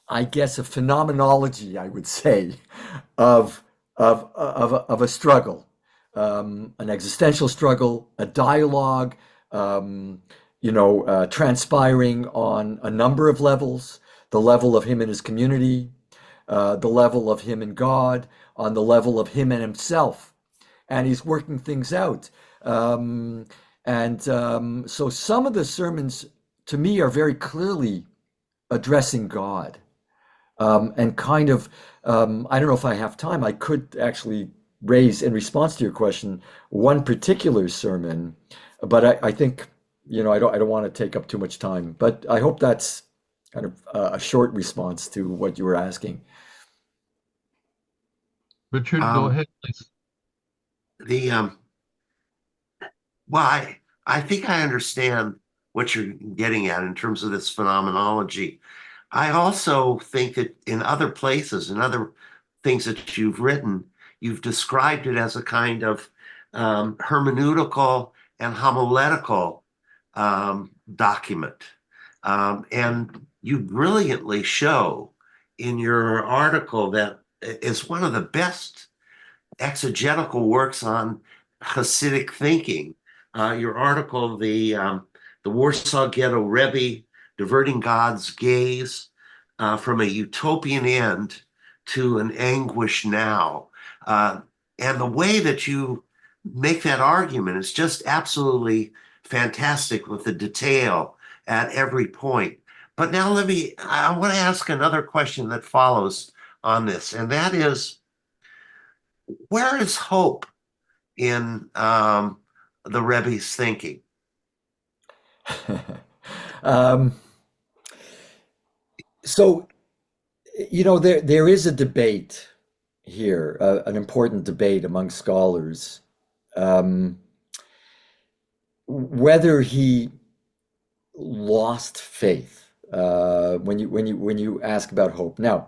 I guess, a phenomenology, I would say, of a struggle, an existential struggle, a dialogue, transpiring on a number of levels, the level of him and his community, the level of him and God, on the level of him and himself, and he's working things out. So some of the sermons to me are very clearly addressing God, and kind of I don't know if I have time. I could actually raise in response to your question one particular sermon, but I think, I don't want to take up too much time, but I hope that's kind of a short response to what you were asking. Richard, go Um, ahead, please. the Well, I think I understand what you're getting at in terms of this phenomenology. I also think that in other places, in other things that you've written, you've described it as a kind of hermeneutical and homiletical document. And you brilliantly show in your article that it's one of the best exegetical works on Hasidic thinking. Your article, the Warsaw Ghetto Rebbe, diverting God's gaze from a utopian end to an anguish now, and the way that you make that argument is just absolutely fantastic with the detail at every point. But now I want to ask another question that follows on this, and that is, where is hope in the Rebbe's thinking? Um, so, there is a debate here, an important debate among scholars, um, whether he lost faith, when you ask about hope. Now,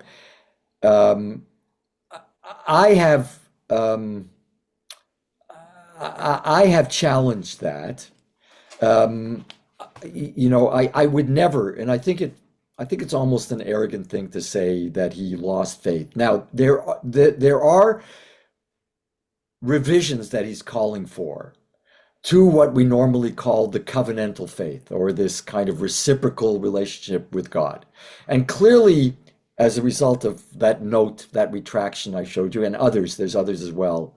um, I have um, I have challenged that. Um, I would never, and I think it's almost an arrogant thing to say that he lost faith. Now, there are revisions that he's calling for to what we normally call the covenantal faith, or this kind of reciprocal relationship with God. And clearly, as a result of that note, that retraction I showed you, and there's others as well,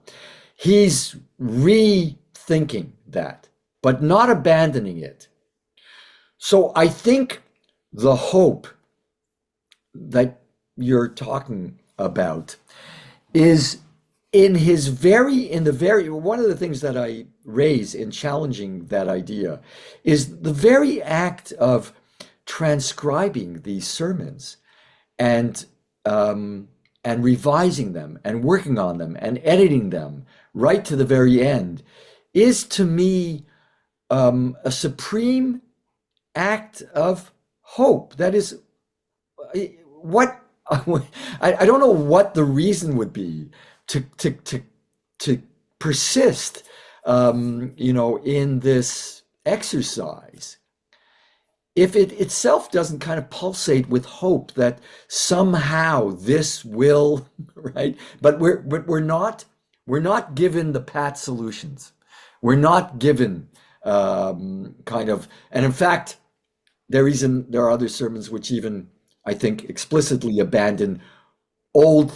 he's rethinking that, but not abandoning it. So I think the hope that you're talking about is one of the things that I raise in challenging that idea is the very act of transcribing these sermons and revising them and working on them and editing them right to the very end is, to me, a supreme act of hope. That is what I don't know what the reason would be to persist, in this exercise, if it itself doesn't kind of pulsate with hope that somehow this will, right? But we're not given the pat solutions. We're not given kind of, and in fact, there are other sermons which even, I think, explicitly abandon old,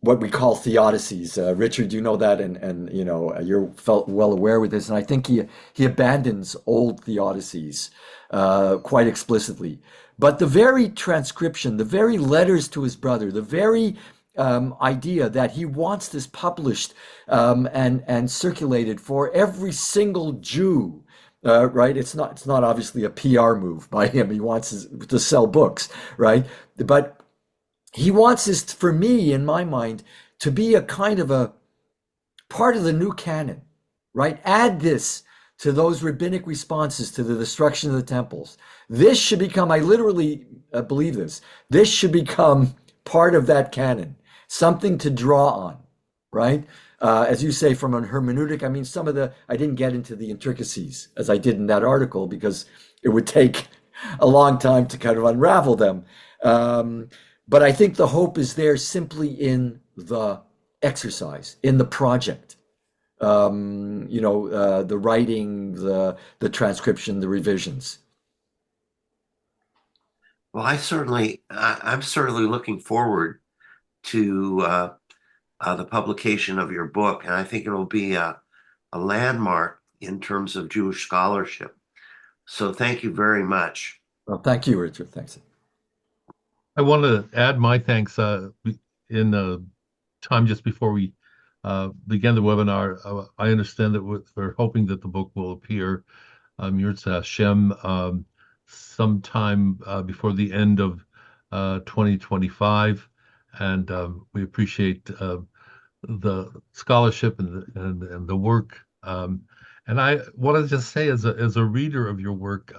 what we call theodicies. Richard, you know that, and you're felt well aware with this. And I think he abandons old theodicies quite explicitly. But the very transcription, the very letters to his brother, the very idea that he wants this published and circulated for every single Jew. Right? It's not obviously a PR move by him. He wants to sell books, right? But he wants this, for me, in my mind, to be a kind of a part of the new canon, right? Add this to those rabbinic responses to the destruction of the temples. This should become, I literally believe this, this should become part of that canon, something to draw on, right? As you say, from a hermeneutic, I mean, I didn't get into the intricacies as I did in that article because it would take a long time to kind of unravel them. But I think the hope is there simply in the exercise, in the project. The writing, the transcription, the revisions. Well, I'm certainly looking forward to the publication of your book, and I think it'll be a landmark in terms of Jewish scholarship. So thank you very much. Well, thank you, Richard. Thanks. I want to add my thanks in time just before we began the webinar, I understand that we're hoping that the book will appear, Yirtzeh Hashem, sometime before the end of 2025, and we appreciate the scholarship and the work. And I want to just say, as a reader of your work,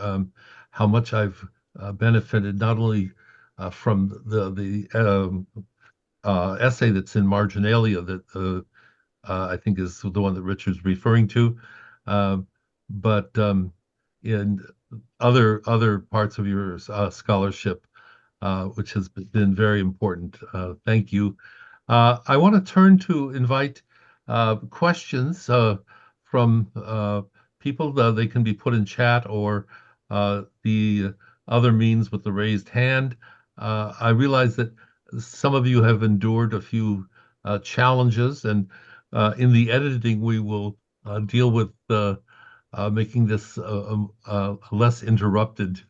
how much I've benefited not only from the essay that's in Marginalia that I think is the one that Richard's referring to, but in other parts of your scholarship, which has been very important. Thank you. I want to invite questions from people. They can be put in chat or the other means with the raised hand. I realize that some of you have endured a few challenges, and in the editing, we will deal with making this a less interrupted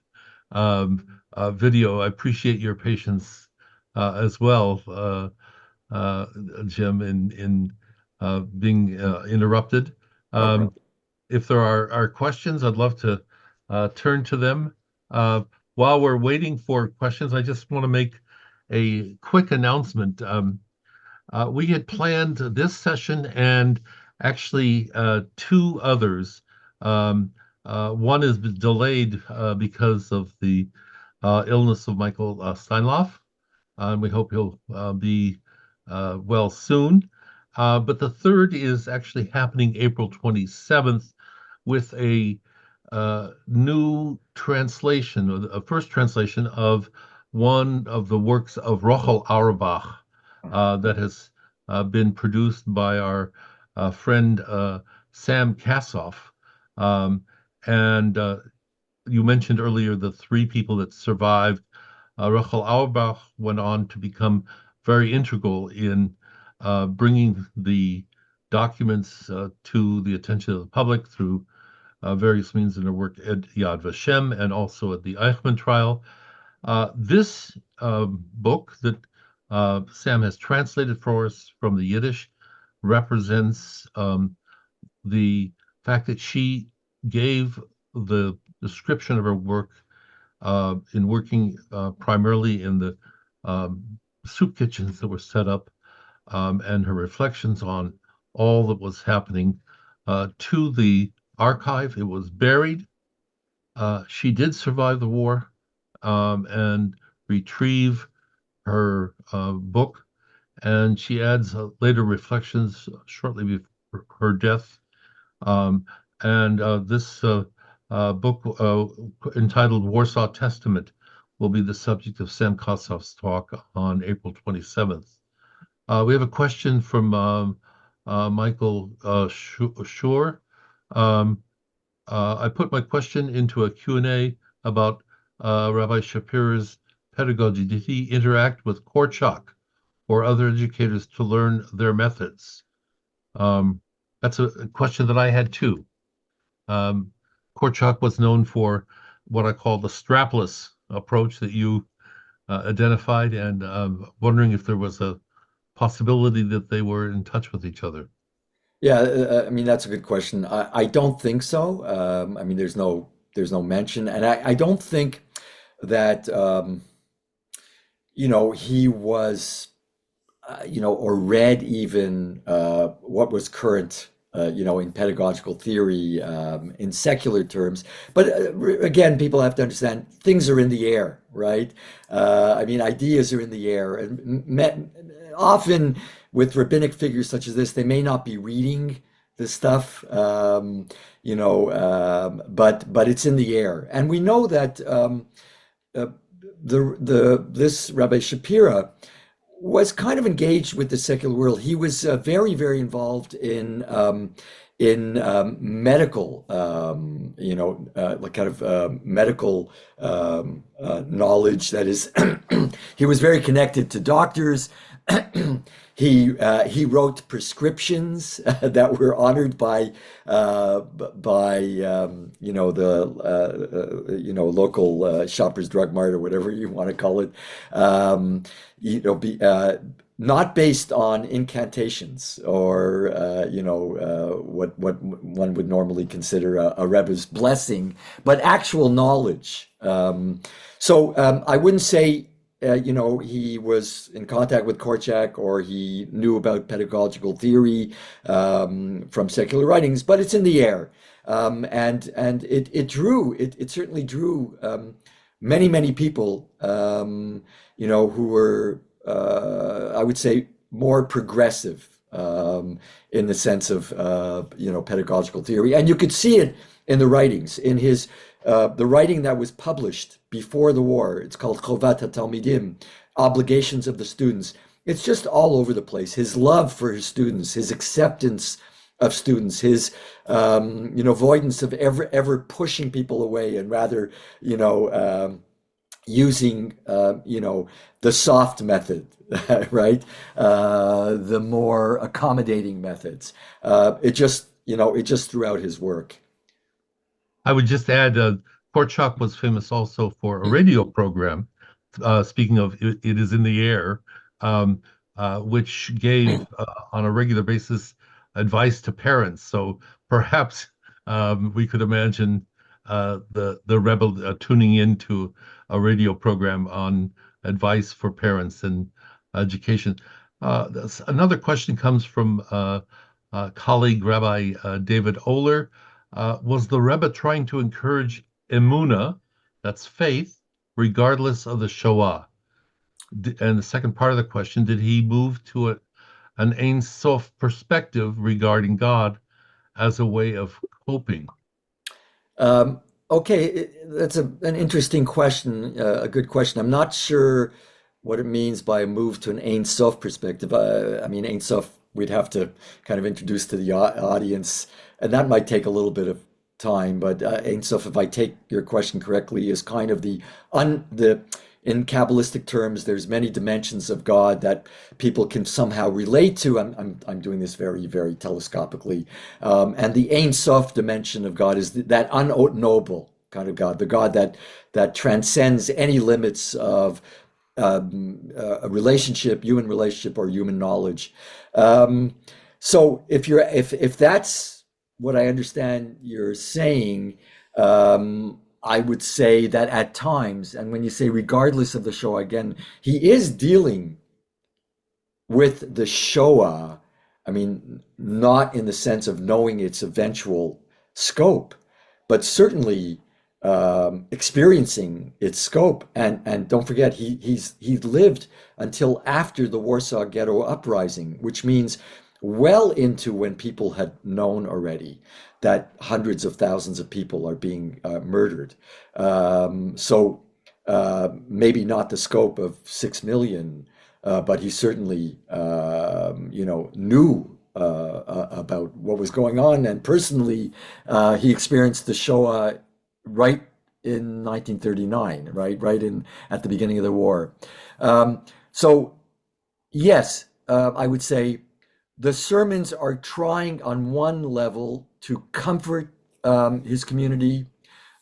video. I appreciate your patience as well, Jim, in being interrupted. If there are questions, I'd love to turn to them. While we're waiting for questions, I just want to make a quick announcement. We had planned this session and actually two others. One is delayed because of the illness of Michael Steinlauf, and we hope he'll be well soon. But the third is actually happening April 27th with a new translation, or a first translation of one of the works of Rochel Auerbach that has been produced by our friend Sam Kassoff. And you mentioned earlier the three people that survived. Rochel Auerbach went on to become very integral in bringing the documents to the attention of the public through various means in her work at Yad Vashem and also at the Eichmann trial. This book that Sam has translated for us from the Yiddish represents the fact that she gave the description of her work in working primarily in the soup kitchens that were set up, and her reflections on all that was happening to the archive. It was buried. She did survive the war and retrieve her book, and she adds later reflections shortly before her death. This book entitled Warsaw Testament will be the subject of Sam Kassoff's talk on April 27th. We have a question from Michael Schur. I put my question into a Q&A about Rabbi Shapira's pedagogy. Did he interact with Korchak or other educators to learn their methods? That's a question that I had too. Korchak was known for what I call the strapless approach that you identified, and wondering if there was a possibility that they were in touch with each other. Yeah, I mean, that's a good question. I don't think so. I mean, there's no mention, and I don't think that he was or read even what was current in pedagogical theory in secular terms. But again, people have to understand things are in the air, right? I mean, ideas are in the air, and often with rabbinic figures such as this, they may not be reading this stuff, but it's in the air. And we know that this Rabbi Shapira was kind of engaged with the secular world. He was very, very involved in medical, like kind of medical knowledge. That is, he was very connected to doctors, He wrote prescriptions that were honored by local Shoppers Drug Mart or whatever you want to call it. Um, Not based on incantations or what one would normally consider a Rebbe's blessing, but actual knowledge. I wouldn't say he was in contact with Korczak or he knew about pedagogical theory from secular writings, but it's in the air. And it certainly drew many people, who were, I would say, more progressive in the sense of, pedagogical theory. And you could see it in the writings, in the writing that was published before the war. It's called Chovat HaTalmidim, Obligations of the Students. It's just all over the place. His love for his students, his acceptance of students, his avoidance of ever pushing people away, and rather using the soft method, right? The more accommodating methods. It just throughout his work. I would just add, Korczak was famous also for a radio program. Speaking of, it is in the air, which gave on a regular basis advice to parents. So perhaps we could imagine the Rebbe tuning into a radio program on advice for parents and education. Another question comes from colleague Rabbi David Oler. Was the Rebbe trying to encourage emuna, that's faith, regardless of the Shoah? And the second part of the question, did he move to an Ein Sof perspective regarding God as a way of coping? Okay, that's an interesting question, a good question. I'm not sure what it means by a move to an Ein Sof perspective. I mean, Ein Sof, we'd have to kind of introduce to the audience, and that might take a little bit of time. But Ein Sof, if I take your question correctly, is kind of the in Kabbalistic terms, there's many dimensions of God that people can somehow relate to. I'm doing this very, very telescopically. And the Ein Sof dimension of God is that unknowable kind of God, the God that transcends any limits of a relationship, human relationship, or human knowledge. So if that's what I understand you're saying, I would say that at times, and when you say regardless of the Shoah, again, he is dealing with the Shoah. I mean, not in the sense of knowing its eventual scope, but certainly experiencing its scope. And don't forget, he lived until after the Warsaw Ghetto uprising, which means well into when people had known already that hundreds of thousands of people are being murdered. Maybe not the scope of 6 million, but he certainly, knew about what was going on. And personally, he experienced the Shoah right in 1939, right at the beginning of the war. Yes, I would say the sermons are trying on one level to comfort his community,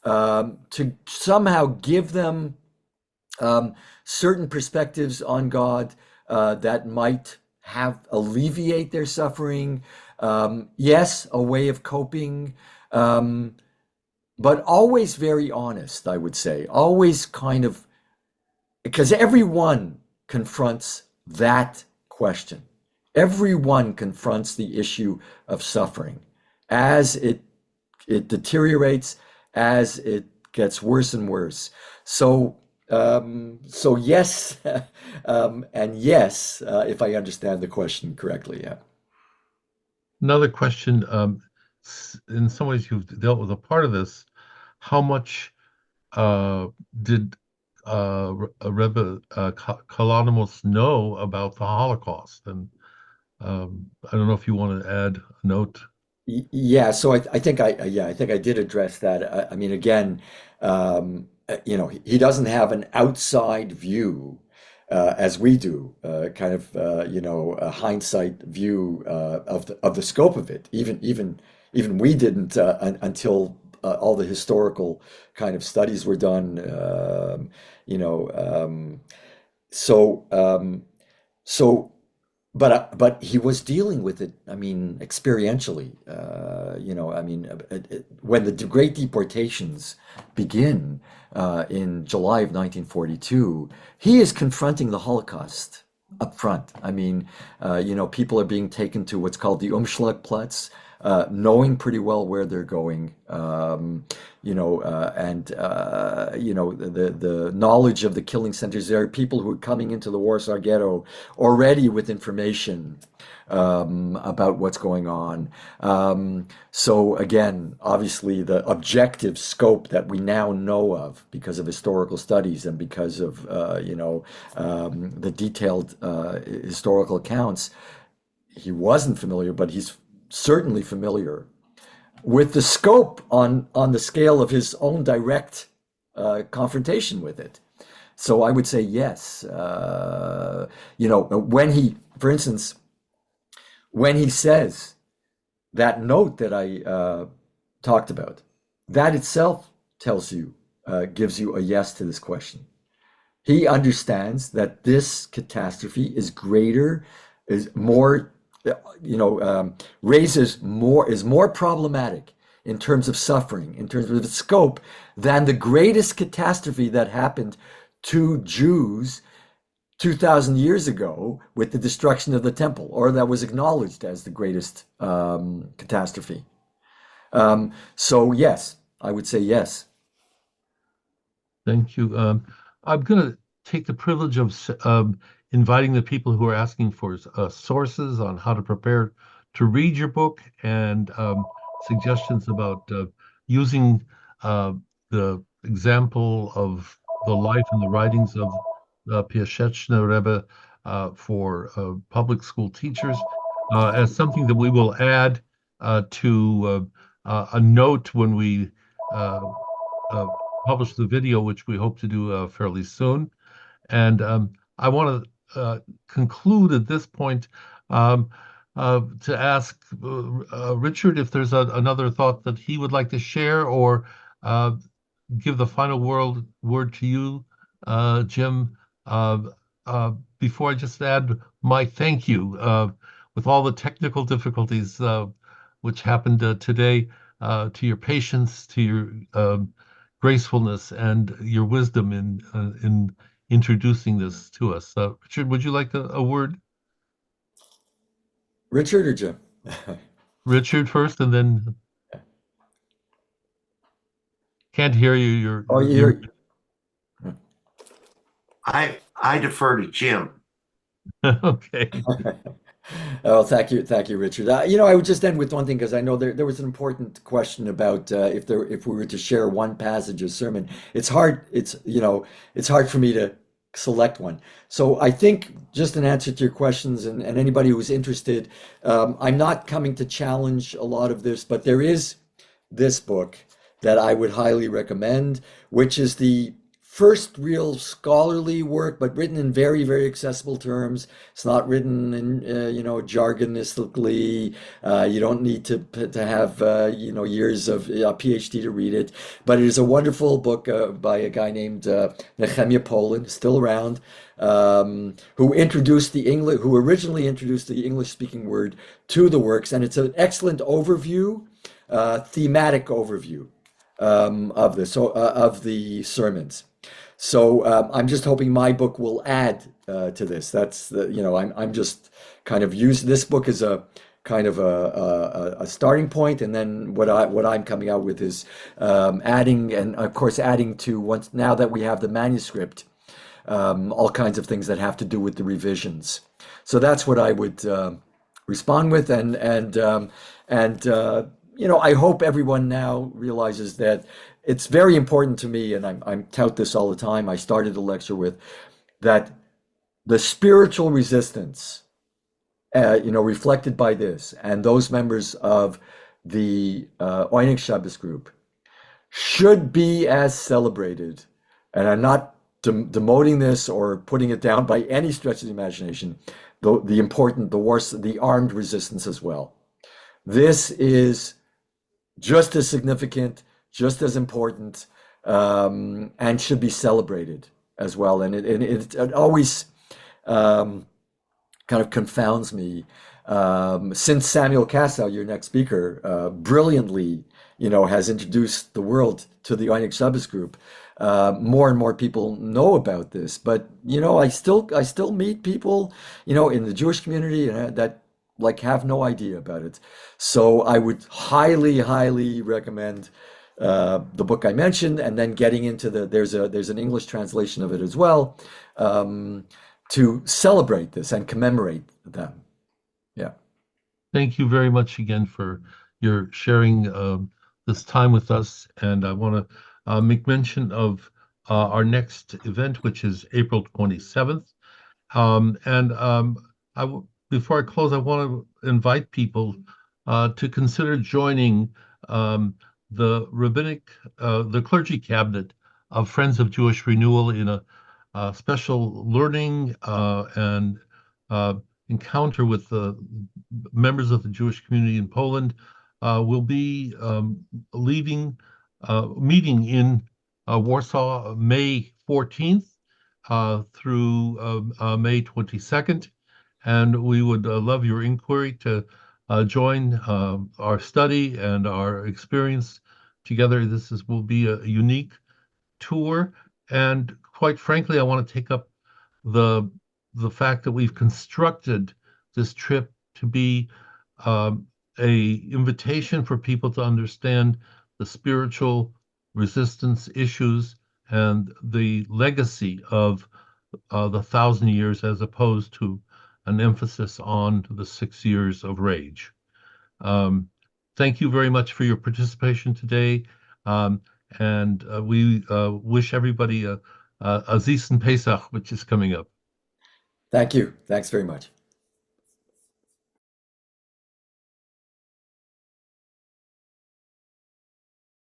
to somehow give them certain perspectives on God that might alleviate their suffering. Yes, a way of coping, but always very honest, I would say. Always kind of, because everyone confronts that question. Everyone confronts the issue of suffering as it deteriorates, as it gets worse and worse. So yes, and yes, if I understand the question correctly, yeah. Another question, in some ways you've dealt with a part of this. How much did Rebbe Kalonymus know about the Holocaust? And I don't know if you want to add a note. Yeah, so I think I did address that. I mean, again, he doesn't have an outside view as we do, kind of a hindsight view of the scope of it. Even we didn't until all the historical kind of studies were done. You know, so so but he was dealing with it, I mean, experientially. When the great deportations begin in July of 1942, he is confronting the Holocaust up front. I mean, people are being taken to what's called the Umschlagplatz, knowing pretty well where they're going, the knowledge of the killing centers. There are people who are coming into the Warsaw Ghetto already with information about what's going on. So again, obviously, the objective scope that we now know of because of historical studies and because of the detailed historical accounts, he wasn't familiar, but he's certainly familiar with the scope on the scale of his own direct confrontation with it. So I would say yes. When he, for instance, when he says that note that I talked about, that itself tells you, gives you a yes to this question. He understands that this catastrophe is greater, is more, raises more, is more problematic in terms of suffering, in terms of its scope, than the greatest catastrophe that happened to Jews 2,000 years ago with the destruction of the temple, or that was acknowledged as the greatest catastrophe. So yes, I would say yes. Thank you. I'm going to take the privilege of inviting the people who are asking for sources on how to prepare to read your book and suggestions about using the example of the life and the writings of Piaseczner Rebbe for public school teachers as something that we will add to a note when we publish the video, which we hope to do fairly soon. And I want to conclude at this point to ask Richard if there's another thought that he would like to share, or give the final word to you, Jim, before I just add my thank you with all the technical difficulties which happened today, to your patience, to your gracefulness, and your wisdom in introducing this to us. Richard, would you like a word? Richard or Jim? Richard first, and then can't hear you. I defer to Jim. Okay. Oh, thank you, Richard. I would just end with one thing, because I know there was an important question about if we were to share one passage of sermon. It's hard. It's hard for me to select one. So I think, just an answer to your questions, and anybody who's interested, I'm not coming to challenge a lot of this, but there is this book that I would highly recommend, which is the first real scholarly work, but written in very, very accessible terms. It's not written in, jargonistically. You don't need to have, years of a PhD to read it. But it is a wonderful book by a guy named Nehemiah Poland, still around, who originally introduced the English-speaking word to the works, and it's an excellent overview, thematic overview of the sermons. So I'm just hoping my book will add to this. That's I'm just kind of using this book as a kind of a starting point, and then what I'm coming out with is adding, and of course adding to, now that we have the manuscript, all kinds of things that have to do with the revisions. So that's what I would respond with, and I hope everyone now realizes that it's very important to me, and I'm tout this all the time. I started the lecture with that the spiritual resistance, reflected by this, and those members of the Oneg Shabbat group should be as celebrated, and I'm not demoting this or putting it down by any stretch of the imagination, the armed resistance as well. This is just as significant, just as important, and should be celebrated as well. And it always kind of confounds me. Since Samuel Kassow, your next speaker, brilliantly, has introduced the world to the Oneg Shabbat group, more and more people know about this. But I still meet people, in the Jewish community that have no idea about it. So I would highly, highly recommend the book I mentioned, and then getting into there's an English translation of it as well, to celebrate this and commemorate them. Yeah. Thank you very much again for your sharing this time with us. And I want to make mention of our next event, which is April 27th. Before I close, I want to invite people to consider joining the clergy cabinet of Friends of Jewish Renewal in a special learning and encounter with the members of the Jewish community in Poland. We'll be meeting in Warsaw, May 14th through May 22nd. And we would love your inquiry to join our study and our experience together. Will be a unique tour. And quite frankly, I want to take up the fact that we've constructed this trip to be a invitation for people to understand the spiritual resistance issues and the legacy of the 1,000 years, as opposed to an emphasis on the 6 years of rage. Thank you very much for your participation today, and we wish everybody a Zis and Pesach, which is coming up. Thank you. Thanks very much.